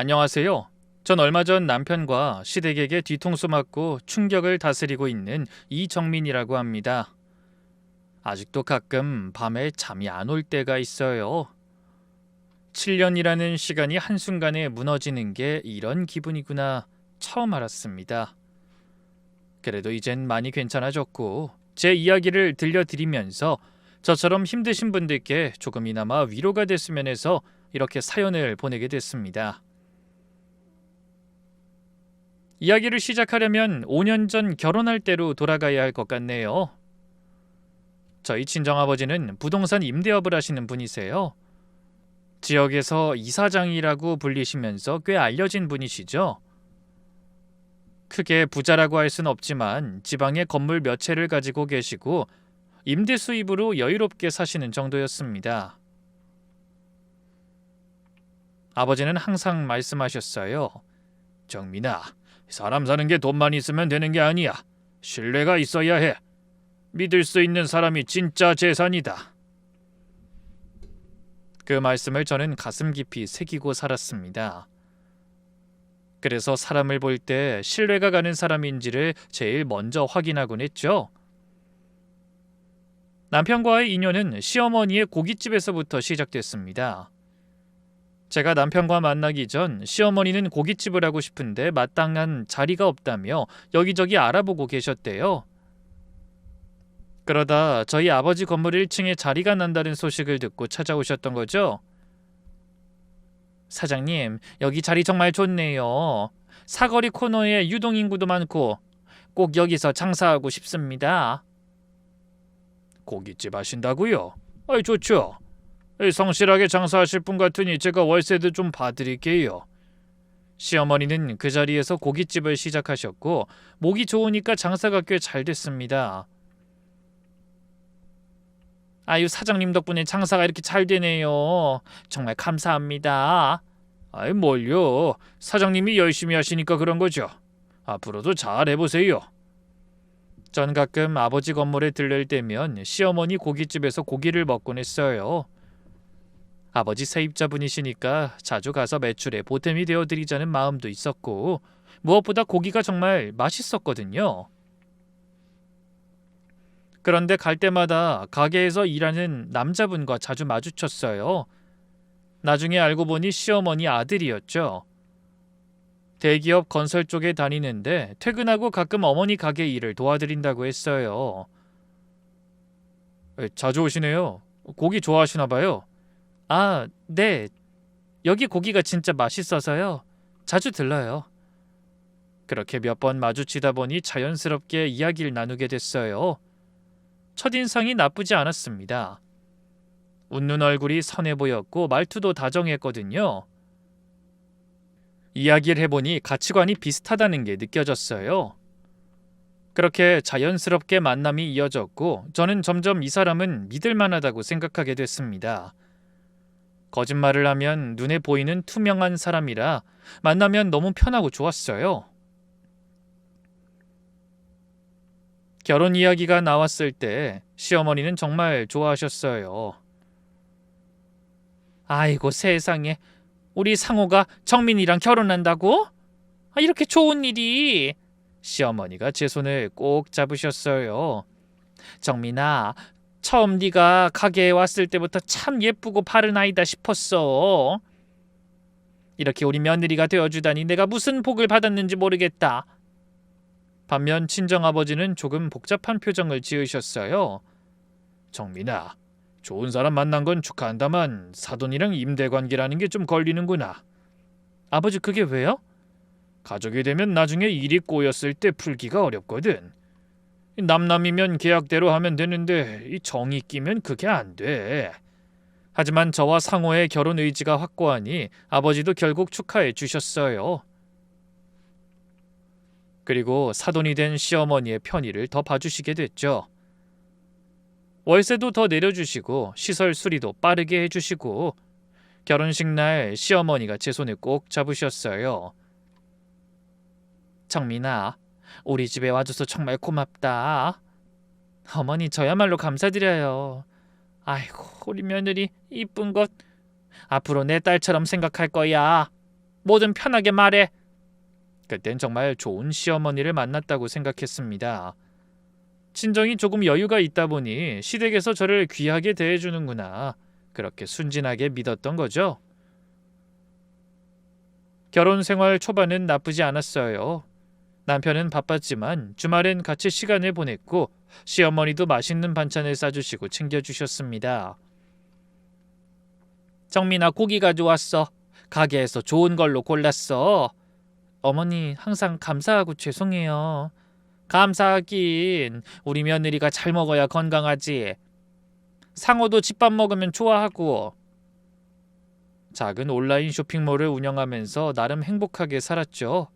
안녕하세요. 전 얼마 전 남편과 시댁에게 뒤통수 맞고 충격을 다스리고 있는 이정민이라고 합니다. 아직도 가끔 밤에 잠이 안 올 때가 있어요. 7년이라는 시간이 한순간에 무너지는 게 이런 기분이구나 처음 알았습니다. 그래도 이젠 많이 괜찮아졌고 제 이야기를 들려드리면서 저처럼 힘드신 분들께 조금이나마 위로가 됐으면 해서 이렇게 사연을 보내게 됐습니다. 이야기를 시작하려면 5년 전 결혼할 때로 돌아가야 할 것 같네요. 저희 친정아버지는 부동산 임대업을 하시는 분이세요. 지역에서 이사장이라고 불리시면서 꽤 알려진 분이시죠. 크게 부자라고 할 순 없지만 지방에 건물 몇 채를 가지고 계시고 임대 수입으로 여유롭게 사시는 정도였습니다. 아버지는 항상 말씀하셨어요. 정민아, 사람 사는 게 돈만 있으면 되는 게 아니야. 신뢰가 있어야 해. 믿을 수 있는 사람이 진짜 재산이다. 그 말씀을 저는 가슴 깊이 새기고 살았습니다. 그래서 사람을 볼 때 신뢰가 가는 사람인지를 제일 먼저 확인하곤 했죠. 남편과의 인연은 시어머니의 고깃집에서부터 시작됐습니다. 제가 남편과 만나기 전 시어머니는 고깃집을 하고 싶은데 마땅한 자리가 없다며 여기저기 알아보고 계셨대요. 그러다 저희 아버지 건물 1층에 자리가 난다는 소식을 듣고 찾아오셨던 거죠. 사장님, 여기 자리 정말 좋네요. 사거리 코너에 유동인구도 많고 꼭 여기서 장사하고 싶습니다. 고깃집 하신다고요? 좋죠. 성실하게 장사하실 분 같으니 제가 월세도 좀 봐드릴게요. 시어머니는 그 자리에서 고깃집을 시작하셨고 목이 좋으니까 장사가 꽤 잘 됐습니다. 사장님 덕분에 장사가 이렇게 잘 되네요. 정말 감사합니다. 뭘요. 사장님이 열심히 하시니까 그런 거죠. 앞으로도 잘 해보세요. 전 가끔 아버지 건물에 들를 때면 시어머니 고깃집에서 고기를 먹곤 했어요. 아버지 세입자분이시니까 자주 가서 매출에 보탬이 되어드리자는 마음도 있었고 무엇보다 고기가 정말 맛있었거든요. 그런데 갈 때마다 가게에서 일하는 남자분과 자주 마주쳤어요. 나중에 알고 보니 시어머니 아들이었죠. 대기업 건설 쪽에 다니는데 퇴근하고 가끔 어머니 가게 일을 도와드린다고 했어요. 자주 오시네요. 고기 좋아하시나 봐요. 네. 여기 고기가 진짜 맛있어서요. 자주 들러요. 그렇게 몇 번 마주치다 보니 자연스럽게 이야기를 나누게 됐어요. 첫인상이 나쁘지 않았습니다. 웃는 얼굴이 선해 보였고 말투도 다정했거든요. 이야기를 해보니 가치관이 비슷하다는 게 느껴졌어요. 그렇게 자연스럽게 만남이 이어졌고 저는 점점 이 사람은 믿을 만하다고 생각하게 됐습니다. 거짓말을 하면 눈에 보이는 투명한 사람이라 만나면 너무 편하고 좋았어요. 결혼 이야기가 나왔을 때 시어머니는 정말 좋아하셨어요. 아이고 세상에, 우리 상호가 정민이랑 결혼한다고? 이렇게 좋은 일이. 시어머니가 제 손을 꼭 잡으셨어요. 정민아, 처음 네가 가게에 왔을 때부터 참 예쁘고 바른 아이다 싶었어. 이렇게 우리 며느리가 되어주다니 내가 무슨 복을 받았는지 모르겠다. 반면 친정아버지는 조금 복잡한 표정을 지으셨어요. 정민아, 좋은 사람 만난 건 축하한다만 사돈이랑 임대관계라는 게 좀 걸리는구나. 아버지, 그게 왜요? 가족이 되면 나중에 일이 꼬였을 때 풀기가 어렵거든. 남남이면 계약대로 하면 되는데 이 정이 끼면 그게 안 돼. 하지만 저와 상호의 결혼 의지가 확고하니 아버지도 결국 축하해 주셨어요. 그리고 사돈이 된 시어머니의 편의를 더 봐주시게 됐죠. 월세도 더 내려주시고 시설 수리도 빠르게 해주시고 결혼식 날 시어머니가 제 손을 꼭 잡으셨어요. 정민아, 우리 집에 와줘서 정말 고맙다. 어머니, 저야말로 감사드려요. 아이고, 우리 며느리 이쁜 것. 앞으로 내 딸처럼 생각할 거야. 뭐든 편하게 말해. 그땐 정말 좋은 시어머니를 만났다고 생각했습니다. 친정이 조금 여유가 있다 보니 시댁에서 저를 귀하게 대해주는구나. 그렇게 순진하게 믿었던 거죠. 결혼 생활 초반은 나쁘지 않았어요. 남편은 바빴지만 주말엔 같이 시간을 보냈고 시어머니도 맛있는 반찬을 싸주시고 챙겨주셨습니다. 정민아, 고기 가져왔어. 가게에서 좋은 걸로 골랐어. 어머니, 항상 감사하고 죄송해요. 감사하긴, 우리 며느리가 잘 먹어야 건강하지. 상호도 집밥 먹으면 좋아하고. 작은 온라인 쇼핑몰을 운영하면서 나름 행복하게 살았죠.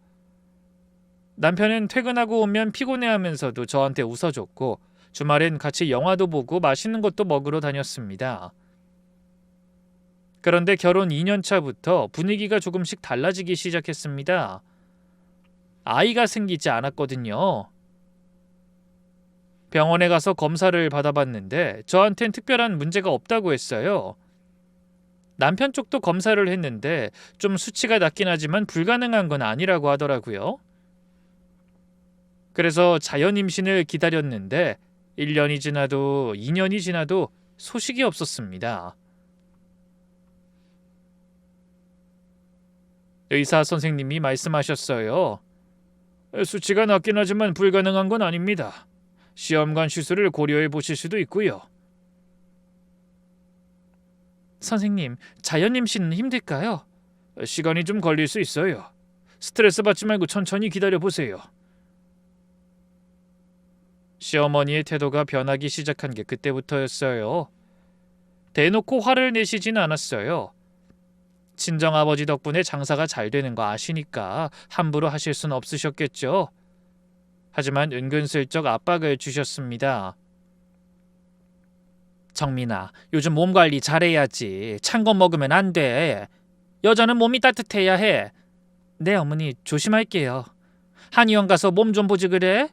남편은 퇴근하고 오면 피곤해하면서도 저한테 웃어줬고 주말엔 같이 영화도 보고 맛있는 것도 먹으러 다녔습니다. 그런데 결혼 2년 차부터 분위기가 조금씩 달라지기 시작했습니다. 아이가 생기지 않았거든요. 병원에 가서 검사를 받아봤는데 저한텐 특별한 문제가 없다고 했어요. 남편 쪽도 검사를 했는데 좀 수치가 낮긴 하지만 불가능한 건 아니라고 하더라고요. 그래서 자연 임신을 기다렸는데 1년이 지나도 2년이 지나도 소식이 없었습니다. 의사 선생님이 말씀하셨어요. 수치가 낮긴 하지만 불가능한 건 아닙니다. 시험관 시술을 고려해 보실 수도 있고요. 선생님, 자연 임신은 힘들까요? 시간이 좀 걸릴 수 있어요. 스트레스 받지 말고 천천히 기다려 보세요. 시어머니의 태도가 변하기 시작한 게 그때부터였어요. 대놓고 화를 내시진 않았어요. 친정아버지 덕분에 장사가 잘 되는 거 아시니까 함부로 하실 순 없으셨겠죠. 하지만 은근슬쩍 압박을 주셨습니다. 정민아, 요즘 몸 관리 잘해야지. 찬 거 먹으면 안 돼. 여자는 몸이 따뜻해야 해. 네, 어머니, 조심할게요. 한의원 가서 몸 좀 보지 그래?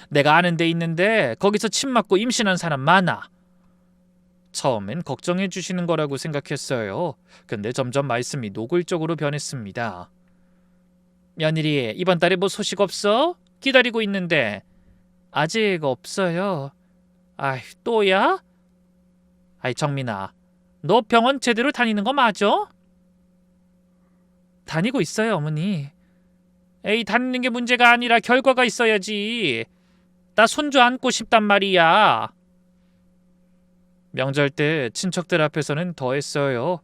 내가 아는 데 있는데 거기서 침 맞고 임신한 사람 많아. 처음엔 걱정해 주시는 거라고 생각했어요. 근데 점점 말씀이 노골적으로 변했습니다. 며느리, 이번 달에 뭐 소식 없어? 기다리고 있는데. 아직 없어요. 아이, 또야? 아이, 정민아, 너 병원 제대로 다니는 거 맞아? 다니고 있어요, 어머니. 에이, 다니는 게 문제가 아니라 결과가 있어야지. 나 손주 안고 싶단 말이야. 명절 때 친척들 앞에서는 더 했어요.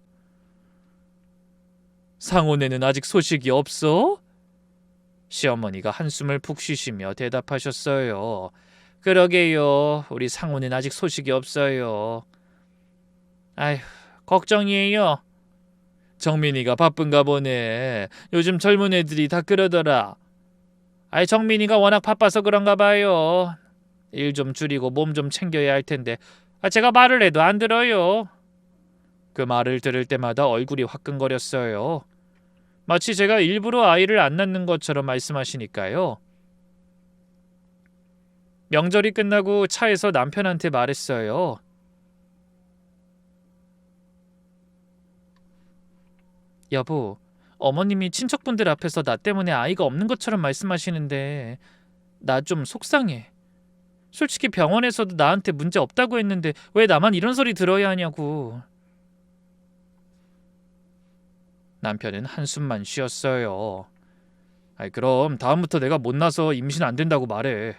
상온에는 아직 소식이 없어? 시어머니가 한숨을 푹 쉬시며 대답하셨어요. 그러게요. 우리 상온은 아직 소식이 없어요. 아휴, 걱정이에요. 정민이가 바쁜가 보네. 요즘 젊은 애들이 다 그러더라. 아이, 정민이가 워낙 바빠서 그런가 봐요. 일 좀 줄이고 몸 좀 챙겨야 할 텐데 제가 말을 해도 안 들어요. 그 말을 들을 때마다 얼굴이 화끈거렸어요. 마치 제가 일부러 아이를 안 낳는 것처럼 말씀하시니까요. 명절이 끝나고 차에서 남편한테 말했어요. 여보, 어머님이 친척분들 앞에서 나 때문에 아이가 없는 것처럼 말씀하시는데 나 좀 속상해. 솔직히 병원에서도 나한테 문제 없다고 했는데 왜 나만 이런 소리 들어야 하냐고. 남편은 한숨만 쉬었어요. 그럼 다음부터 내가 못나서 임신 안 된다고 말해.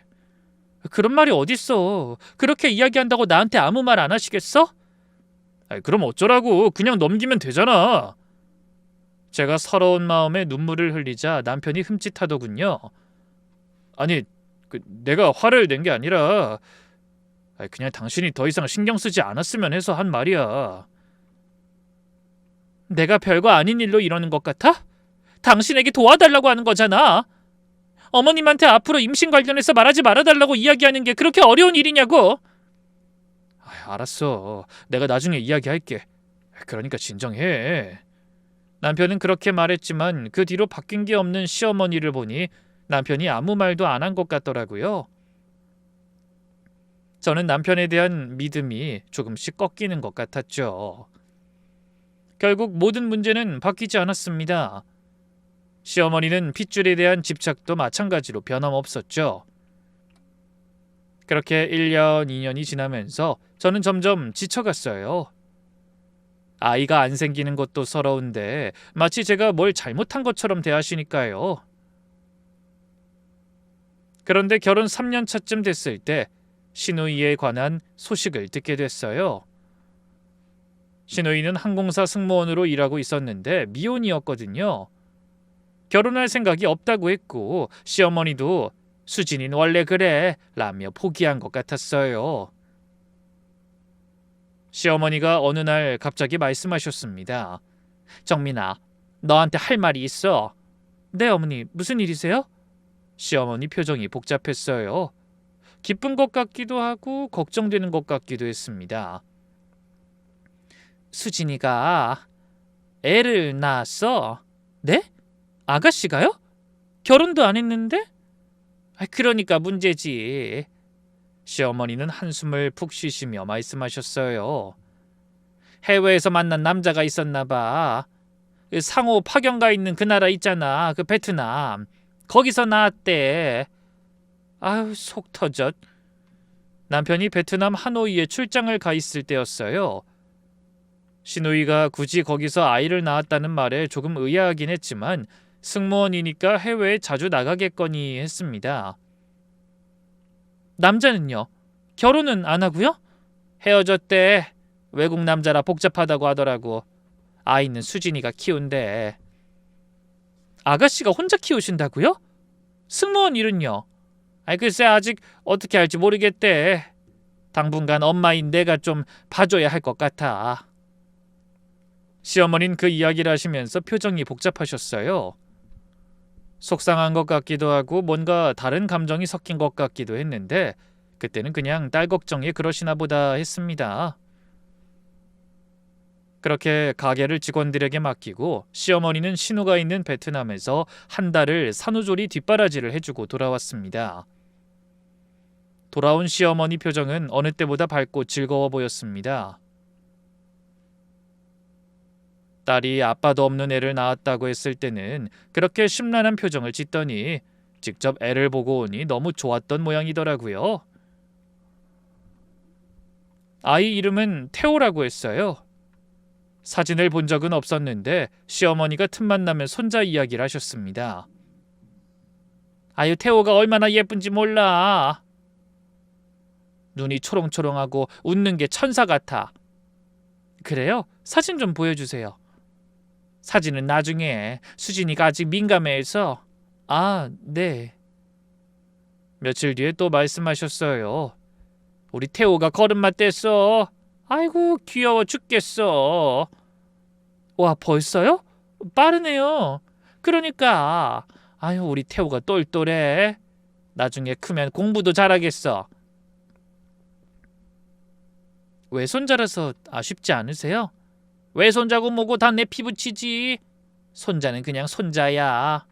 그런 말이 어딨어. 그렇게 이야기한다고 나한테 아무 말 안 하시겠어? 그럼 어쩌라고. 그냥 넘기면 되잖아. 제가 서러운 마음에 눈물을 흘리자 남편이 흠칫하더군요. 아니, 내가 화를 낸 게 아니라 그냥 당신이 더 이상 신경 쓰지 않았으면 해서 한 말이야. 내가 별거 아닌 일로 이러는 것 같아? 당신에게 도와달라고 하는 거잖아. 어머님한테 앞으로 임신 관련해서 말하지 말아달라고 이야기하는 게 그렇게 어려운 일이냐고. 알았어. 내가 나중에 이야기할게. 그러니까 진정해. 남편은 그렇게 말했지만 그 뒤로 바뀐 게 없는 시어머니를 보니 남편이 아무 말도 안 한 것 같더라고요. 저는 남편에 대한 믿음이 조금씩 꺾이는 것 같았죠. 결국 모든 문제는 바뀌지 않았습니다. 시어머니는 핏줄에 대한 집착도 마찬가지로 변함없었죠. 그렇게 1년, 2년이 지나면서 저는 점점 지쳐갔어요. 아이가 안 생기는 것도 서러운데 마치 제가 뭘 잘못한 것처럼 대하시니까요. 그런데 결혼 3년 차쯤 됐을 때 시누이에 관한 소식을 듣게 됐어요. 시누이는 항공사 승무원으로 일하고 있었는데 미혼이었거든요. 결혼할 생각이 없다고 했고 시어머니도 수진이는 원래 그래 라며 포기한 것 같았어요. 시어머니가 어느 날 갑자기 말씀하셨습니다. 정민아, 너한테 할 말이 있어. 네, 어머니, 무슨 일이세요? 시어머니 표정이 복잡했어요. 기쁜 것 같기도 하고 걱정되는 것 같기도 했습니다. 수진이가 애를 낳았어. 네? 아가씨가요? 결혼도 안 했는데? 그러니까 문제지. 시어머니는 한숨을 푹 쉬시며 말씀하셨어요. 해외에서 만난 남자가 있었나 봐. 그 상호 파견가 있는 그 나라 있잖아. 그 베트남. 거기서 낳았대. 아유, 속 터졌. 남편이 베트남 하노이에 출장을 가 있을 때였어요. 시누이가 굳이 거기서 아이를 낳았다는 말에 조금 의아하긴 했지만 승무원이니까 해외에 자주 나가겠거니 했습니다. 남자는요? 결혼은 안 하고요? 헤어졌대. 외국 남자라 복잡하다고 하더라고. 아이는 수진이가 키운대. 아가씨가 혼자 키우신다고요? 승무원 일은요? 글쎄 아직 어떻게 할지 모르겠대. 당분간 엄마인 내가 좀 봐줘야 할 것 같아. 시어머니는 그 이야기를 하시면서 표정이 복잡하셨어요. 속상한 것 같기도 하고 뭔가 다른 감정이 섞인 것 같기도 했는데 그때는 그냥 딸 걱정에 그러시나 보다 했습니다. 그렇게 가게를 직원들에게 맡기고 시어머니는 신우가 있는 베트남에서 한 달을 산후조리 뒷바라지를 해주고 돌아왔습니다. 돌아온 시어머니 표정은 어느 때보다 밝고 즐거워 보였습니다. 딸이 아빠도 없는 애를 낳았다고 했을 때는 그렇게 심란한 표정을 짓더니 직접 애를 보고 오니 너무 좋았던 모양이더라고요. 아이 이름은 태호라고 했어요. 사진을 본 적은 없었는데 시어머니가 틈만 나면 손자 이야기를 하셨습니다. 아유, 태호가 얼마나 예쁜지 몰라. 눈이 초롱초롱하고 웃는 게 천사 같아. 그래요? 사진 좀 보여주세요. 사진은 나중에. 수진이가 아직 민감해서. 아, 네. 며칠 뒤에 또 말씀하셨어요. 우리 태호가 걸음마 뗐어. 아이고 귀여워 죽겠어. 와, 벌써요? 빠르네요. 그러니까 아유, 우리 태호가 똘똘해. 나중에 크면 공부도 잘하겠어. 외손자라서 아쉽지 않으세요? 외손자고 뭐고 다 내 피부치지. 손자는 그냥 손자야.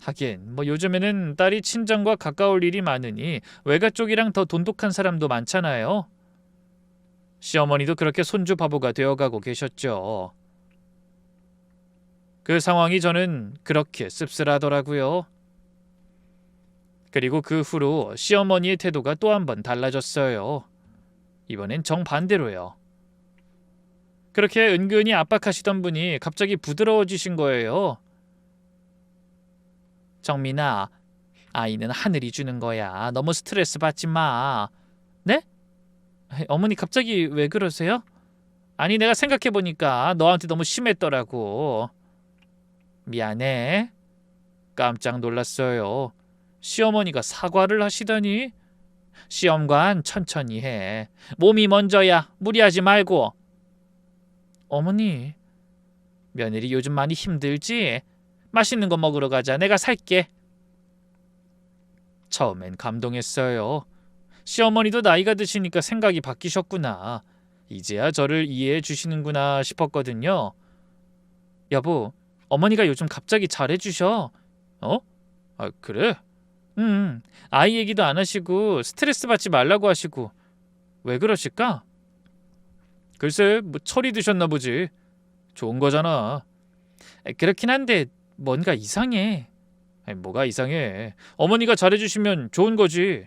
하긴 뭐 요즘에는 딸이 친정과 가까울 일이 많으니 외가 쪽이랑 더 돈독한 사람도 많잖아요. 시어머니도 그렇게 손주 바보가 되어가고 계셨죠. 그 상황이 저는 그렇게 씁쓸하더라고요. 그리고 그 후로 시어머니의 태도가 또 한 번 달라졌어요. 이번엔 정반대로요. 그렇게 은근히 압박하시던 분이 갑자기 부드러워지신 거예요. 정민아, 아이는 하늘이 주는 거야. 너무 스트레스 받지 마. 네? 어머니 갑자기 왜 그러세요? 아니, 내가 생각해보니까 너한테 너무 심했더라고. 미안해. 깜짝 놀랐어요. 시어머니가 사과를 하시다니. 시험관 천천히 해. 몸이 먼저야. 무리하지 말고. 어머니, 며느리 요즘 많이 힘들지? 맛있는 거 먹으러 가자. 내가 살게. 처음엔 감동했어요. 시어머니도 나이가 드시니까 생각이 바뀌셨구나. 이제야 저를 이해해 주시는구나 싶었거든요. 여보, 어머니가 요즘 갑자기 잘해주셔. 어? 아, 그래? 아이 얘기도 안 하시고 스트레스 받지 말라고 하시고. 왜 그러실까? 글쎄, 뭐 철이 드셨나 보지. 좋은 거잖아. 그렇긴 한데 뭔가 이상해. 아니, 뭐가 이상해. 어머니가 잘해주시면 좋은 거지.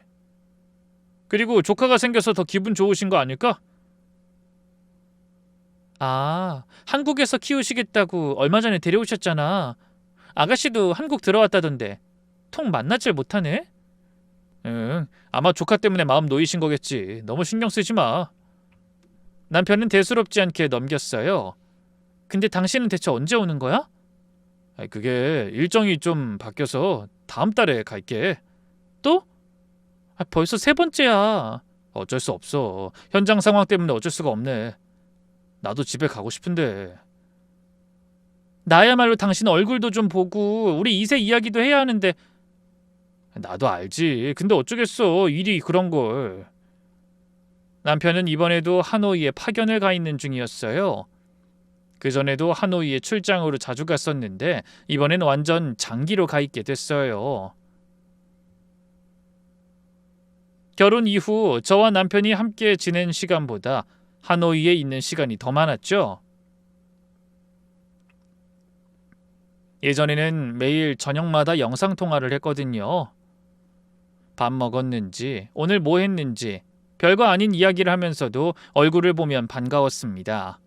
그리고 조카가 생겨서 더 기분 좋으신 거 아닐까? 아, 한국에서 키우시겠다고 얼마 전에 데려오셨잖아. 아가씨도 한국 들어왔다던데 통 만나질 못하네? 응, 아마 조카 때문에 마음 놓이신 거겠지. 너무 신경 쓰지 마. 남편은 대수롭지 않게 넘겼어요. 근데 당신은 대체 언제 오는 거야? 아니, 그게 일정이 좀 바뀌어서 다음 달에 갈게. 또? 벌써 세 번째야. 어쩔 수 없어. 현장 상황 때문에 어쩔 수가 없네. 나도 집에 가고 싶은데. 나야말로 당신 얼굴도 좀 보고 우리 이세 이야기도 해야 하는데. 나도 알지. 근데 어쩌겠어. 일이 그런 걸. 남편은 이번에도 하노이에 파견을 가 있는 중이었어요. 그전에도 하노이에 출장으로 자주 갔었는데 이번엔 완전 장기로 가 있게 됐어요. 결혼 이후 저와 남편이 함께 지낸 시간보다 하노이에 있는 시간이 더 많았죠. 예전에는 매일 저녁마다 영상통화를 했거든요. 밥 먹었는지, 오늘 뭐 했는지, 별거 아닌 이야기를 하면서도 얼굴을 보면 반가웠습니다.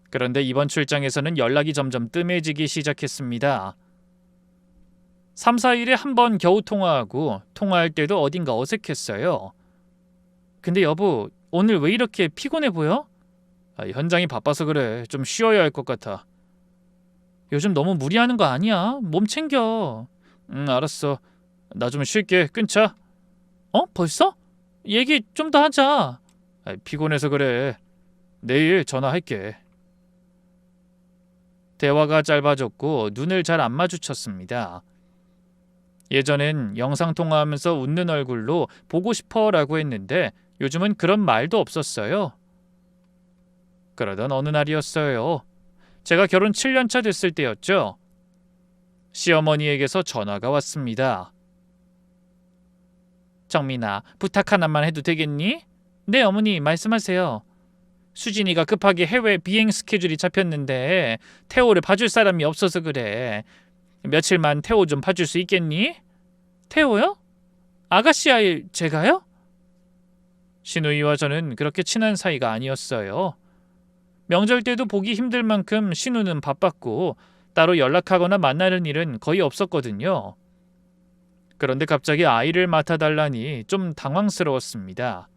그런데 이번 출장에서는 연락이 점점 뜸해지기 시작했습니다. 3, 4일에 한 번 겨우 통화하고 통화할 때도 어딘가 어색했어요. 근데 여보, 오늘 왜 이렇게 피곤해 보여? 현장이 바빠서 그래. 좀 쉬어야 할 것 같아. 요즘 너무 무리하는 거 아니야? 몸 챙겨. 알았어. 나 좀 쉴게. 끊자. 벌써? 얘기 좀 더 하자. 피곤해서 그래. 내일 전화할게. 대화가 짧아졌고 눈을 잘 안 마주쳤습니다. 예전엔 영상통화하면서 웃는 얼굴로 보고 싶어라고 했는데 요즘은 그런 말도 없었어요. 그러던 어느 날이었어요. 제가 결혼 7년차 됐을 때였죠. 시어머니에게서 전화가 왔습니다. 정민아, 부탁 하나만 해도 되겠니? 네, 어머니 말씀하세요. 수진이가 급하게 해외 비행 스케줄이 잡혔는데 태호를 봐줄 사람이 없어서 그래. 며칠만 태호 좀 봐줄 수 있겠니? 태호요? 아가씨 아이 제가요? 신우이와 저는 그렇게 친한 사이가 아니었어요. 명절 때도 보기 힘들 만큼 신우는 바빴고 따로 연락하거나 만나는 일은 거의 없었거든요. 그런데 갑자기 아이를 맡아달라니 좀 당황스러웠습니다.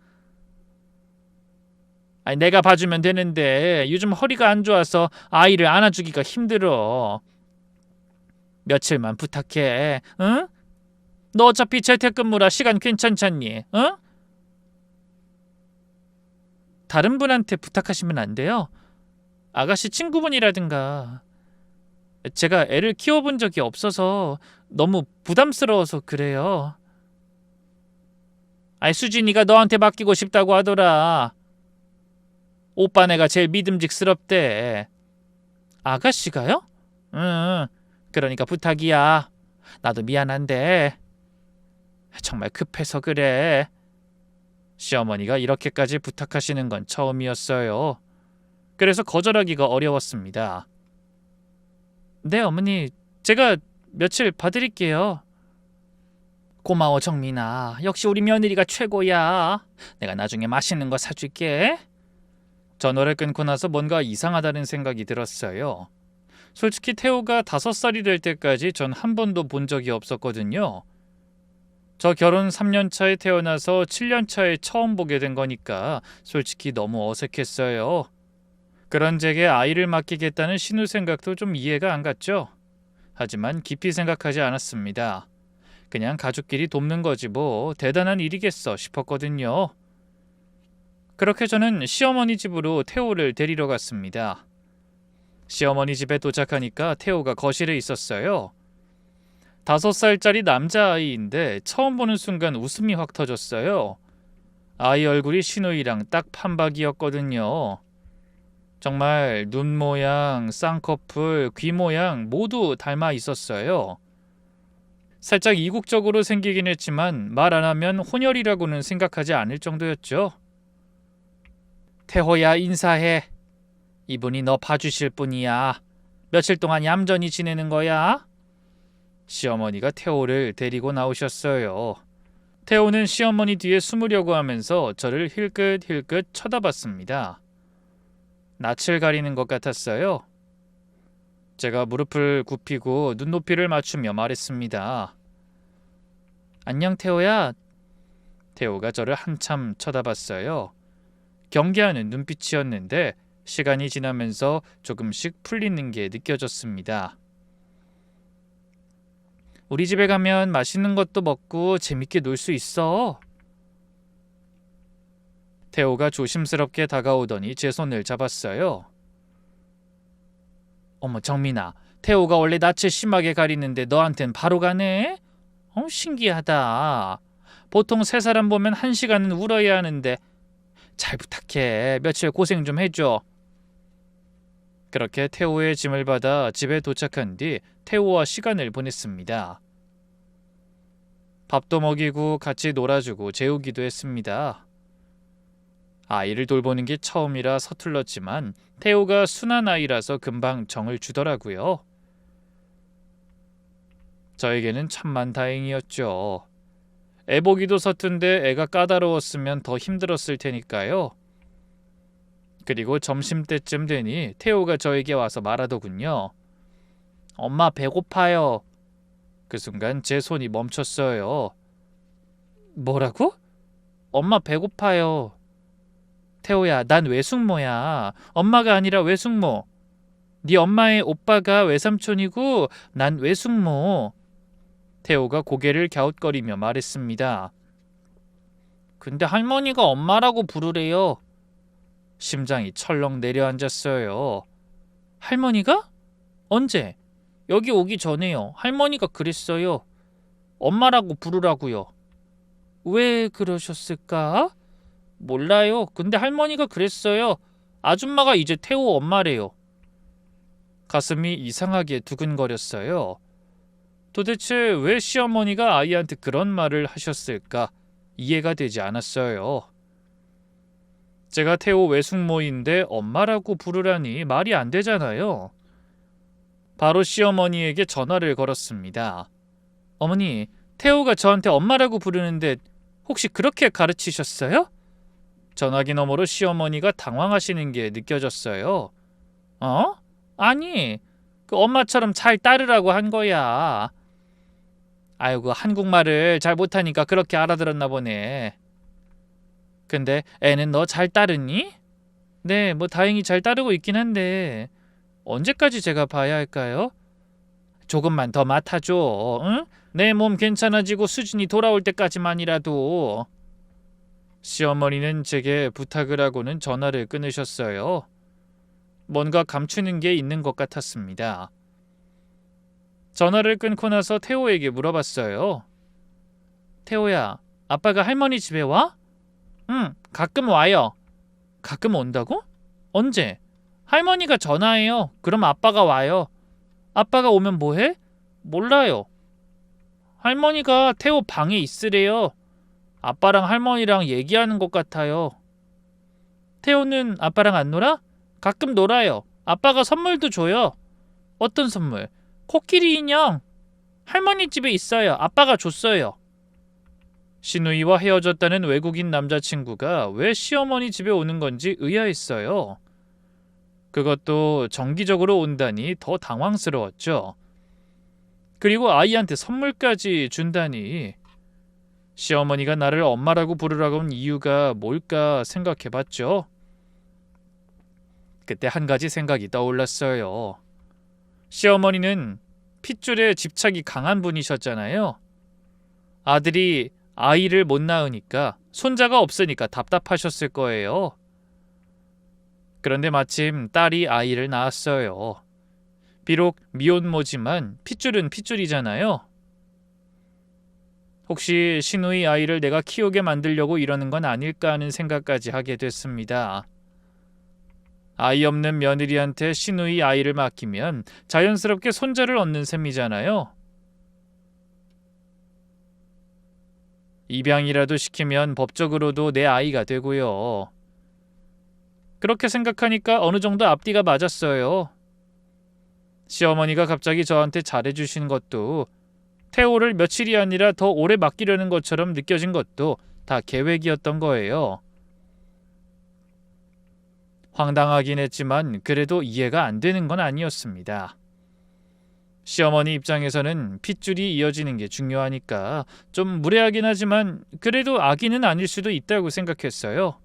내가 봐주면 되는데 요즘 허리가 안 좋아서 아이를 안아주기가 힘들어. 며칠만 부탁해. 응? 너 어차피 재택근무라 시간 괜찮잖니? 응? 다른 분한테 부탁하시면 안 돼요? 아가씨 친구분이라든가. 제가 애를 키워본 적이 없어서 너무 부담스러워서 그래요. 수진이가 너한테 맡기고 싶다고 하더라. 오빠네가 제일 믿음직스럽대. 아가씨가요? 응, 그러니까 부탁이야. 나도 미안한데 정말 급해서 그래. 시어머니가 이렇게까지 부탁하시는 건 처음이었어요. 그래서 거절하기가 어려웠습니다. 네, 어머니. 제가 며칠 봐드릴게요. 고마워, 정민아. 역시 우리 며느리가 최고야. 내가 나중에 맛있는 거 사줄게. 전화를 끊고 나서 뭔가 이상하다는 생각이 들었어요. 솔직히 태호가 5살이 될 때까지 전 한 번도 본 적이 없었거든요. 저 결혼 3년 차에 태어나서 7년 차에 처음 보게 된 거니까 솔직히 너무 어색했어요. 그런 제게 아이를 맡기겠다는 신우 생각도 좀 이해가 안 갔죠. 하지만 깊이 생각하지 않았습니다. 그냥 가족끼리 돕는 거지 뭐 대단한 일이겠어 싶었거든요. 그렇게 저는 시어머니 집으로 태호를 데리러 갔습니다. 시어머니 집에 도착하니까 태호가 거실에 있었어요. 5살짜리 남자아이인데 처음 보는 순간 웃음이 확 터졌어요. 아이 얼굴이 신우이랑 딱 판박이었거든요. 정말 눈 모양, 쌍꺼풀, 귀 모양 모두 닮아 있었어요. 살짝 이국적으로 생기긴 했지만 말 안 하면 혼혈이라고는 생각하지 않을 정도였죠. 태호야, 인사해. 이분이 너 봐주실 분이야. 며칠 동안 얌전히 지내는 거야? 시어머니가 태호를 데리고 나오셨어요. 태호는 시어머니 뒤에 숨으려고 하면서 저를 힐끗힐끗 쳐다봤습니다. 낯을 가리는 것 같았어요. 제가 무릎을 굽히고 눈높이를 맞추며 말했습니다. 안녕 태호야. 태호가 저를 한참 쳐다봤어요. 경계하는 눈빛이었는데 시간이 지나면서 조금씩 풀리는 게 느껴졌습니다. 우리 집에 가면 맛있는 것도 먹고 재밌게 놀 수 있어. 태호가 조심스럽게 다가오더니 제 손을 잡았어요. 어머 정민아, 태호가 원래 낯을 심하게 가리는데 너한텐 바로 가네? 신기하다. 보통 세 사람 보면 1시간은 울어야 하는데 잘 부탁해. 며칠 고생 좀 해줘. 그렇게 태호의 짐을 받아 집에 도착한 뒤 태호와 시간을 보냈습니다. 밥도 먹이고 같이 놀아주고 재우기도 했습니다. 아이를 돌보는 게 처음이라 서툴렀지만 태호가 순한 아이라서 금방 정을 주더라고요. 저에게는 천만 다행이었죠. 애 보기도 서툰데 애가 까다로웠으면 더 힘들었을 테니까요. 그리고 점심때쯤 되니 태호가 저에게 와서 말하더군요. 엄마 배고파요. 그 순간 제 손이 멈췄어요. 뭐라고? 엄마 배고파요. 태호야, 난 외숙모야. 엄마가 아니라 외숙모. 네 엄마의 오빠가 외삼촌이고 난 외숙모. 태호가 고개를 갸웃거리며 말했습니다. 근데 할머니가 엄마라고 부르래요. 심장이 철렁 내려앉았어요. 할머니가? 언제? 여기 오기 전에요. 할머니가 그랬어요. 엄마라고 부르라고요. 왜 그러셨을까? 몰라요. 근데 할머니가 그랬어요. 아줌마가 이제 태호 엄마래요. 가슴이 이상하게 두근거렸어요. 도대체 왜 시어머니가 아이한테 그런 말을 하셨을까? 이해가 되지 않았어요. 제가 태호 외숙모인데 엄마라고 부르라니 말이 안 되잖아요. 바로 시어머니에게 전화를 걸었습니다. 어머니, 태호가 저한테 엄마라고 부르는데 혹시 그렇게 가르치셨어요? 전화기 너머로 시어머니가 당황하시는 게 느껴졌어요. 아니, 그 엄마처럼 잘 따르라고 한 거야. 아이고, 한국말을 잘 못하니까 그렇게 알아들었나 보네. 근데 애는 너 잘 따르니? 네, 뭐 다행히 잘 따르고 있긴 한데 언제까지 제가 봐야 할까요? 조금만 더 맡아줘. 응? 내 몸 괜찮아지고 수준이 돌아올 때까지만이라도. 시어머니는 제게 부탁을 하고는 전화를 끊으셨어요. 뭔가 감추는 게 있는 것 같았습니다. 전화를 끊고 나서 태호에게 물어봤어요. 태호야, 아빠가 할머니 집에 와? 응, 가끔 와요. 가끔 온다고? 언제? 할머니가 전화해요. 그럼 아빠가 와요. 아빠가 오면 뭐해? 몰라요. 할머니가 태호 방에 있으래요. 아빠랑 할머니랑 얘기하는 것 같아요. 태호는 아빠랑 안 놀아? 가끔 놀아요. 아빠가 선물도 줘요. 어떤 선물? 코끼리 인형. 할머니 집에 있어요. 아빠가 줬어요. 시누이와 헤어졌다는 외국인 남자친구가 왜 시어머니 집에 오는 건지 의아했어요. 그것도 정기적으로 온다니 더 당황스러웠죠. 그리고 아이한테 선물까지 준다니. 시어머니가 나를 엄마라고 부르라고 한 이유가 뭘까 생각해봤죠. 그때 한 가지 생각이 떠올랐어요. 시어머니는 핏줄에 집착이 강한 분이셨잖아요. 아들이 아이를 못 낳으니까, 손자가 없으니까 답답하셨을 거예요. 그런데 마침 딸이 아이를 낳았어요. 비록 미혼모지만 핏줄은 핏줄이잖아요. 혹시 시누이 아이를 내가 키우게 만들려고 이러는 건 아닐까 하는 생각까지 하게 됐습니다. 아이 없는 며느리한테 시누이 아이를 맡기면 자연스럽게 손자를 얻는 셈이잖아요. 입양이라도 시키면 법적으로도 내 아이가 되고요. 그렇게 생각하니까 어느 정도 앞뒤가 맞았어요. 시어머니가 갑자기 저한테 잘해주신 것도, 태호를 며칠이 아니라 더 오래 맡기려는 것처럼 느껴진 것도 다 계획이었던 거예요. 황당하긴 했지만 그래도 이해가 안 되는 건 아니었습니다. 시어머니 입장에서는 핏줄이 이어지는 게 중요하니까 좀 무례하긴 하지만 그래도 아기는 아닐 수도 있다고 생각했어요.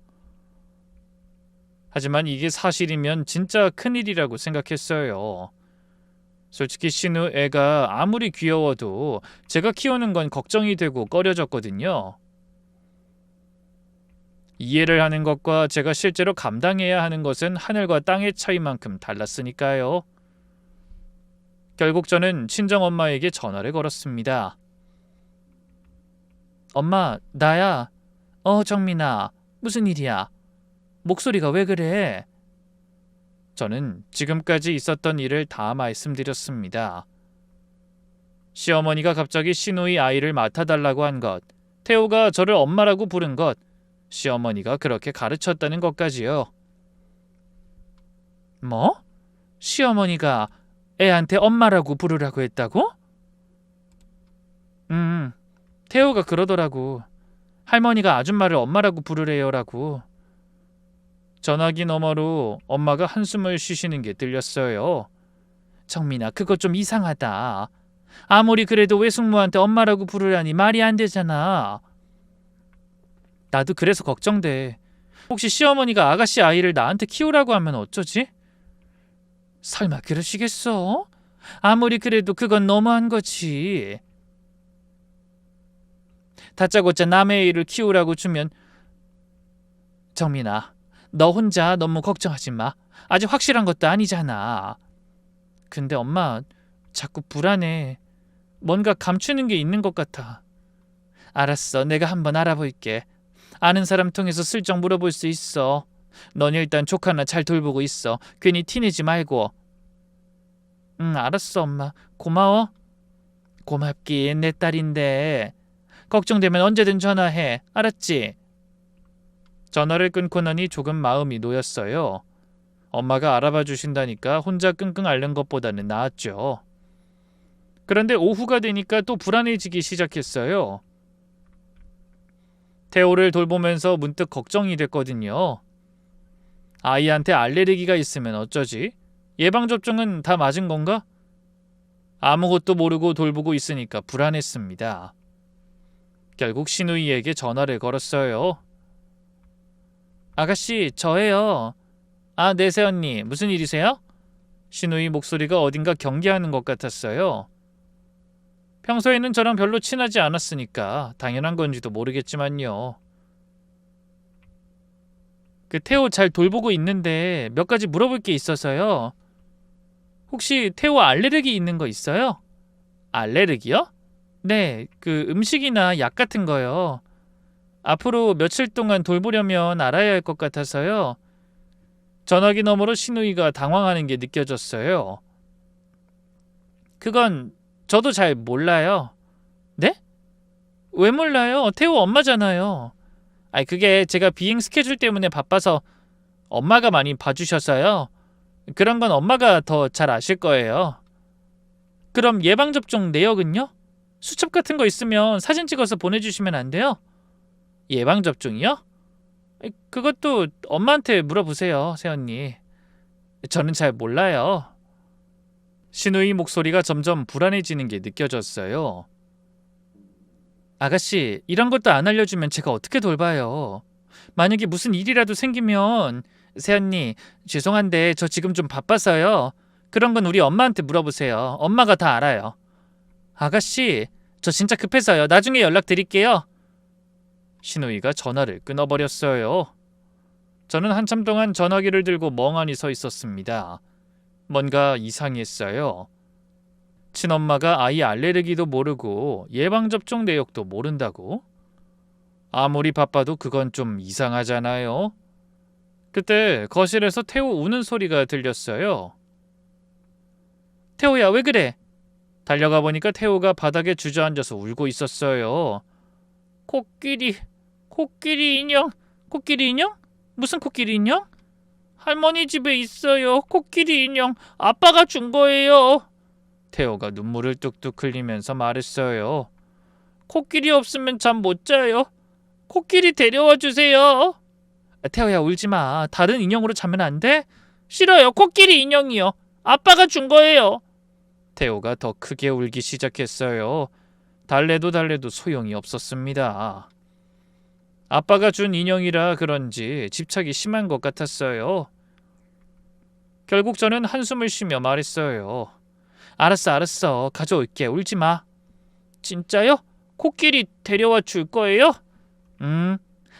하지만 이게 사실이면 진짜 큰일이라고 생각했어요. 솔직히 신우 애가 아무리 귀여워도 제가 키우는 건 걱정이 되고 꺼려졌거든요. 이해를 하는 것과 제가 실제로 감당해야 하는 것은 하늘과 땅의 차이만큼 달랐으니까요. 결국 저는 친정엄마에게 전화를 걸었습니다. 엄마, 나야. 정민아, 무슨 일이야? 목소리가 왜 그래? 저는 지금까지 있었던 일을 다 말씀드렸습니다. 시어머니가 갑자기 시누이 아이를 맡아달라고 한 것, 태호가 저를 엄마라고 부른 것, 시어머니가 그렇게 가르쳤다는 것까지요. 뭐? 시어머니가 애한테 엄마라고 부르라고 했다고? 태호가 그러더라고. 할머니가 아줌마를 엄마라고 부르래요라고. 전화기 너머로 엄마가 한숨을 쉬시는 게 들렸어요. 정민아, 그거 좀 이상하다. 아무리 그래도 외숙모한테 엄마라고 부르라니 말이 안 되잖아. 나도 그래서 걱정돼. 혹시 시어머니가 아가씨 아이를 나한테 키우라고 하면 어쩌지? 설마 그러시겠어? 아무리 그래도 그건 너무한 거지. 다짜고짜 남의 애를 키우라고 주면. 정민아, 너 혼자 너무 걱정하지 마. 아직 확실한 것도 아니잖아. 근데 엄마 자꾸 불안해. 뭔가 감추는 게 있는 것 같아. 알았어, 내가 한번 알아볼게. 아는 사람 통해서 슬쩍 물어볼 수 있어. 넌 일단 조카나 잘 돌보고 있어. 괜히 티내지 말고. 알았어 엄마. 고마워. 고맙긴, 내 딸인데. 걱정되면 언제든 전화해. 알았지? 전화를 끊고 나니 조금 마음이 놓였어요. 엄마가 알아봐 주신다니까 혼자 끙끙 앓는 것보다는 나았죠. 그런데 오후가 되니까 또 불안해지기 시작했어요. 태호를 돌보면서 문득 걱정이 됐거든요. 아이한테 알레르기가 있으면 어쩌지? 예방접종은 다 맞은 건가? 아무것도 모르고 돌보고 있으니까 불안했습니다. 결국 시누이에게 전화를 걸었어요. 아가씨, 저예요. 아, 네, 새언니. 무슨 일이세요? 시누이 목소리가 어딘가 경계하는 것 같았어요. 평소에는 저랑 별로 친하지 않았으니까 당연한 건지도 모르겠지만요. 그 태호 잘 돌보고 있는데 몇 가지 물어볼 게 있어서요. 혹시 태호 알레르기 있는 거 있어요? 알레르기요? 네, 그 음식이나 약 같은 거요. 앞으로 며칠 동안 돌보려면 알아야 할 것 같아서요. 전화기 너머로 시누이가 당황하는 게 느껴졌어요. 그건 저도 잘 몰라요. 네? 왜 몰라요? 태호 엄마잖아요. 아니, 그게 제가 비행 스케줄 때문에 바빠서 엄마가 많이 봐주셔서요. 그런 건 엄마가 더 잘 아실 거예요. 그럼 예방접종 내역은요? 수첩 같은 거 있으면 사진 찍어서 보내주시면 안 돼요? 예방접종이요? 그것도 엄마한테 물어보세요, 새언니. 저는 잘 몰라요. 신우이 목소리가 점점 불안해지는 게 느껴졌어요. 아가씨, 이런 것도 안 알려주면 제가 어떻게 돌봐요? 만약에 무슨 일이라도 생기면. 새언니, 죄송한데 저 지금 좀 바빠서요. 그런 건 우리 엄마한테 물어보세요. 엄마가 다 알아요. 아가씨, 저 진짜 급해서요. 나중에 연락드릴게요. 신우이가 전화를 끊어버렸어요. 저는 한참 동안 전화기를 들고 멍하니 서 있었습니다. 뭔가 이상했어요. 친엄마가 아이 알레르기도 모르고 예방접종 내역도 모른다고? 아무리 바빠도 그건 좀 이상하잖아요. 그때 거실에서 태호 우는 소리가 들렸어요. 태호야, 왜 그래? 달려가 보니까 태호가 바닥에 주저앉아서 울고 있었어요. 코끼리 인형? 무슨 코끼리 인형? 할머니 집에 있어요. 코끼리 인형 아빠가 준 거예요. 태호가 눈물을 뚝뚝 흘리면서 말했어요. 코끼리 없으면 잠 못 자요. 코끼리 데려와 주세요. 태호야, 울지 마. 다른 인형으로 자면 안 돼? 싫어요. 코끼리 인형이요. 아빠가 준 거예요. 태호가 더 크게 울기 시작했어요. 달래도 소용이 없었습니다. 아빠가 준 인형이라 그런지 집착이 심한 것 같았어요. 결국 저는 한숨을 쉬며 말했어요. 알았어. 가져올게. 울지 마. 진짜요? 코끼리 데려와 줄 거예요?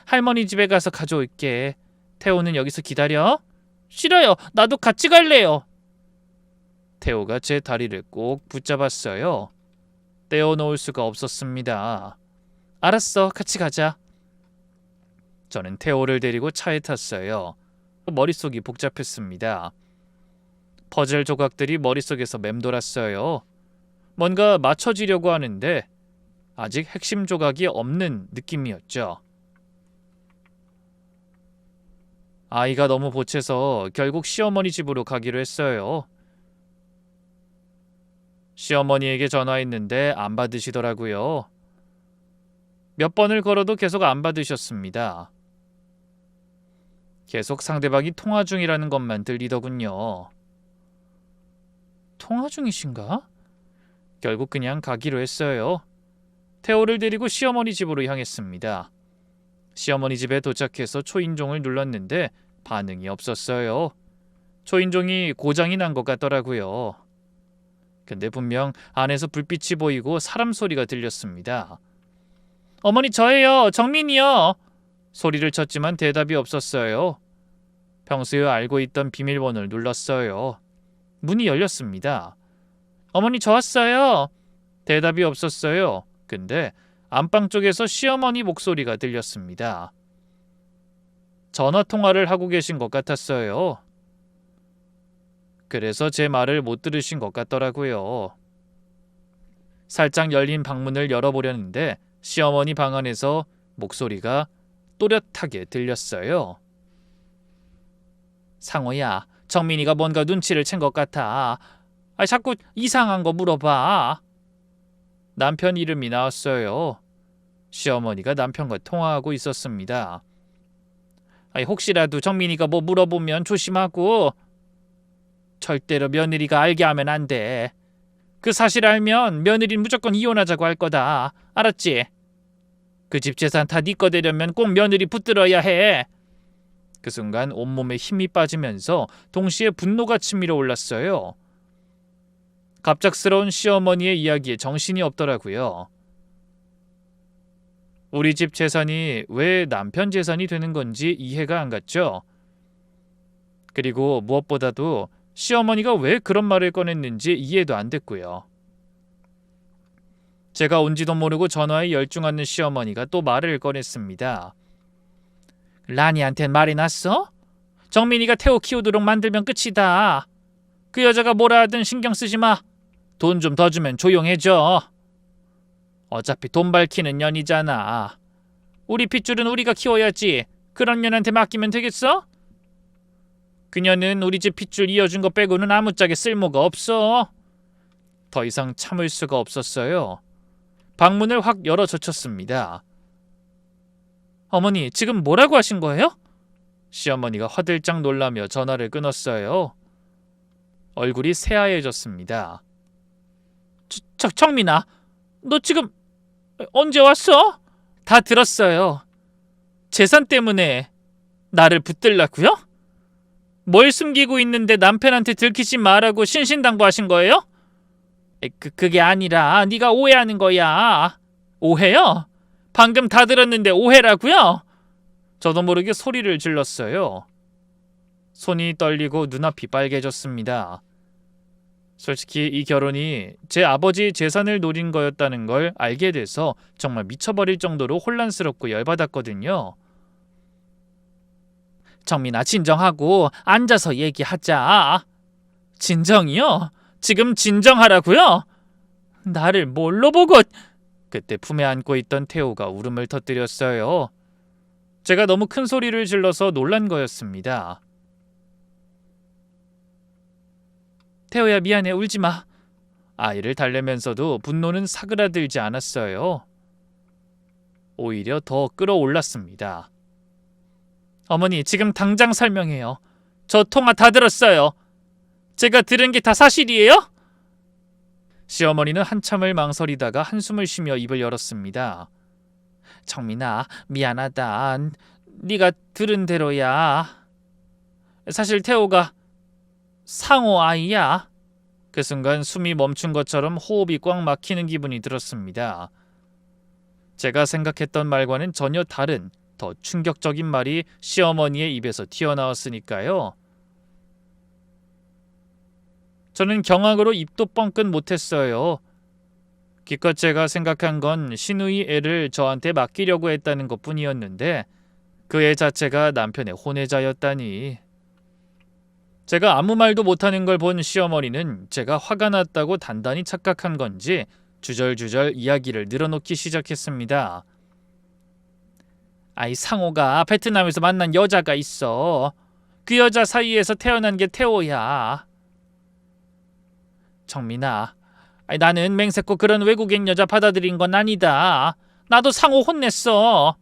할머니 집에 가서 가져올게. 태호는 여기서 기다려. 싫어요. 나도 같이 갈래요. 태호가 제 다리를 꼭 붙잡았어요. 떼어놓을 수가 없었습니다. 알았어. 같이 가자. 저는 태호를 데리고 차에 탔어요. 머릿속이 복잡했습니다. 퍼즐 조각들이 머릿속에서 맴돌았어요. 뭔가 맞춰지려고 하는데 아직 핵심 조각이 없는 느낌이었죠. 아이가 너무 보채서 결국 시어머니 집으로 가기로 했어요. 시어머니에게 전화했는데 안 받으시더라고요. 몇 번을 걸어도 계속 안 받으셨습니다. 계속 상대방이 통화 중이라는 것만 들리더군요. 통화 중이신가? 결국 그냥 가기로 했어요. 태호를 데리고 시어머니 집으로 향했습니다. 시어머니 집에 도착해서 초인종을 눌렀는데 반응이 없었어요. 초인종이 고장이 난 것 같더라고요. 근데 분명 안에서 불빛이 보이고 사람 소리가 들렸습니다. 어머니, 저예요. 정민이요. 소리를 쳤지만 대답이 없었어요. 평소에 알고 있던 비밀번호를 눌렀어요. 문이 열렸습니다. 어머니, 저 왔어요. 대답이 없었어요. 근데 안방 쪽에서 시어머니 목소리가 들렸습니다. 전화 통화를 하고 계신 것 같았어요. 그래서 제 말을 못 들으신 것 같더라고요. 살짝 열린 방문을 열어보려는데 시어머니 방 안에서 목소리가 또렷하게 들렸어요. 상호야, 정민이가 뭔가 눈치를 챈 것 같아. 자꾸 이상한 거 물어봐. 남편 이름이 나왔어요. 시어머니가 남편과 통화하고 있었습니다. 혹시라도 정민이가 뭐 물어보면 조심하고. 절대로 며느리가 알게 하면 안 돼. 그 사실 알면 며느리는 무조건 이혼하자고 할 거다. 알았지? 그 집 재산 다 네 거 되려면 꼭 며느리 붙들어야 해. 그 순간 온몸에 힘이 빠지면서 동시에 분노가 치밀어 올랐어요. 갑작스러운 시어머니의 이야기에 정신이 없더라고요. 우리 집 재산이 왜 남편 재산이 되는 건지 이해가 안 갔죠. 그리고 무엇보다도 시어머니가 왜 그런 말을 꺼냈는지 이해도 안 됐고요. 제가 온지도 모르고 전화에 열중하는 시어머니가 또 말을 꺼냈습니다. 라니한텐 말이 났어? 정민이가 태호 키우도록 만들면 끝이다. 그 여자가 뭐라 하든 신경 쓰지 마. 돈 좀 더 주면 조용해져. 어차피 돈 밝히는 년이잖아. 우리 핏줄은 우리가 키워야지. 그런 년한테 맡기면 되겠어? 그녀는 우리 집 핏줄 이어준 거 빼고는 아무짝에 쓸모가 없어. 더 이상 참을 수가 없었어요. 방문을 확 열어젖혔습니다. 어머니, 지금 뭐라고 하신 거예요? 시어머니가 화들짝 놀라며 전화를 끊었어요. 얼굴이 새하얘졌습니다. 정민아, 너 지금 언제 왔어? 다 들었어요. 재산 때문에 나를 붙들라고요? 뭘 숨기고 있는데 남편한테 들키지 말라고 신신당부하신 거예요? 그게 아니라 네가 오해하는 거야. 오해요? 방금 다 들었는데 오해라고요? 저도 모르게 소리를 질렀어요. 손이 떨리고 눈앞이 빨개졌습니다. 솔직히 이 결혼이 제 아버지 재산을 노린 거였다는 걸 알게 돼서 정말 미쳐버릴 정도로 혼란스럽고 열받았거든요. 정민아, 진정하고 앉아서 얘기하자. 진정이요? 지금 진정하라고요? 나를 뭘로 보고... 그때 품에 안고 있던 태호가 울음을 터뜨렸어요. 제가 너무 큰 소리를 질러서 놀란 거였습니다. 태호야 미안해 울지 마. 아이를 달래면서도 분노는 사그라들지 않았어요. 오히려 더 끌어올랐습니다. 어머니 지금 당장 설명해요. 저 통화 다 들었어요. 제가 들은 게 다 사실이에요? 시어머니는 한참을 망설이다가 한숨을 쉬며 입을 열었습니다. 정민아 미안하다. 네가 들은 대로야. 사실 태호가 상호 아이야. 그 순간 숨이 멈춘 것처럼 호흡이 꽉 막히는 기분이 들었습니다. 제가 생각했던 말과는 전혀 다른 더 충격적인 말이 시어머니의 입에서 튀어나왔으니까요. 저는 경악으로 입도 뻥끗 못했어요. 기껏 제가 생각한 건 신우이 애를 저한테 맡기려고 했다는 것뿐이었는데 그 애 자체가 남편의 혼외자였다니. 제가 아무 말도 못하는 걸 본 시어머니는 제가 화가 났다고 단단히 착각한 건지 주절주절 이야기를 늘어놓기 시작했습니다. 아이 상호가 베트남에서 만난 여자가 있어. 그 여자 사이에서 태어난 게 태호야. 정민아, 나는 맹세코 그런 외국인 여자 받아들인 건 아니다. 나도 상호 혼냈어.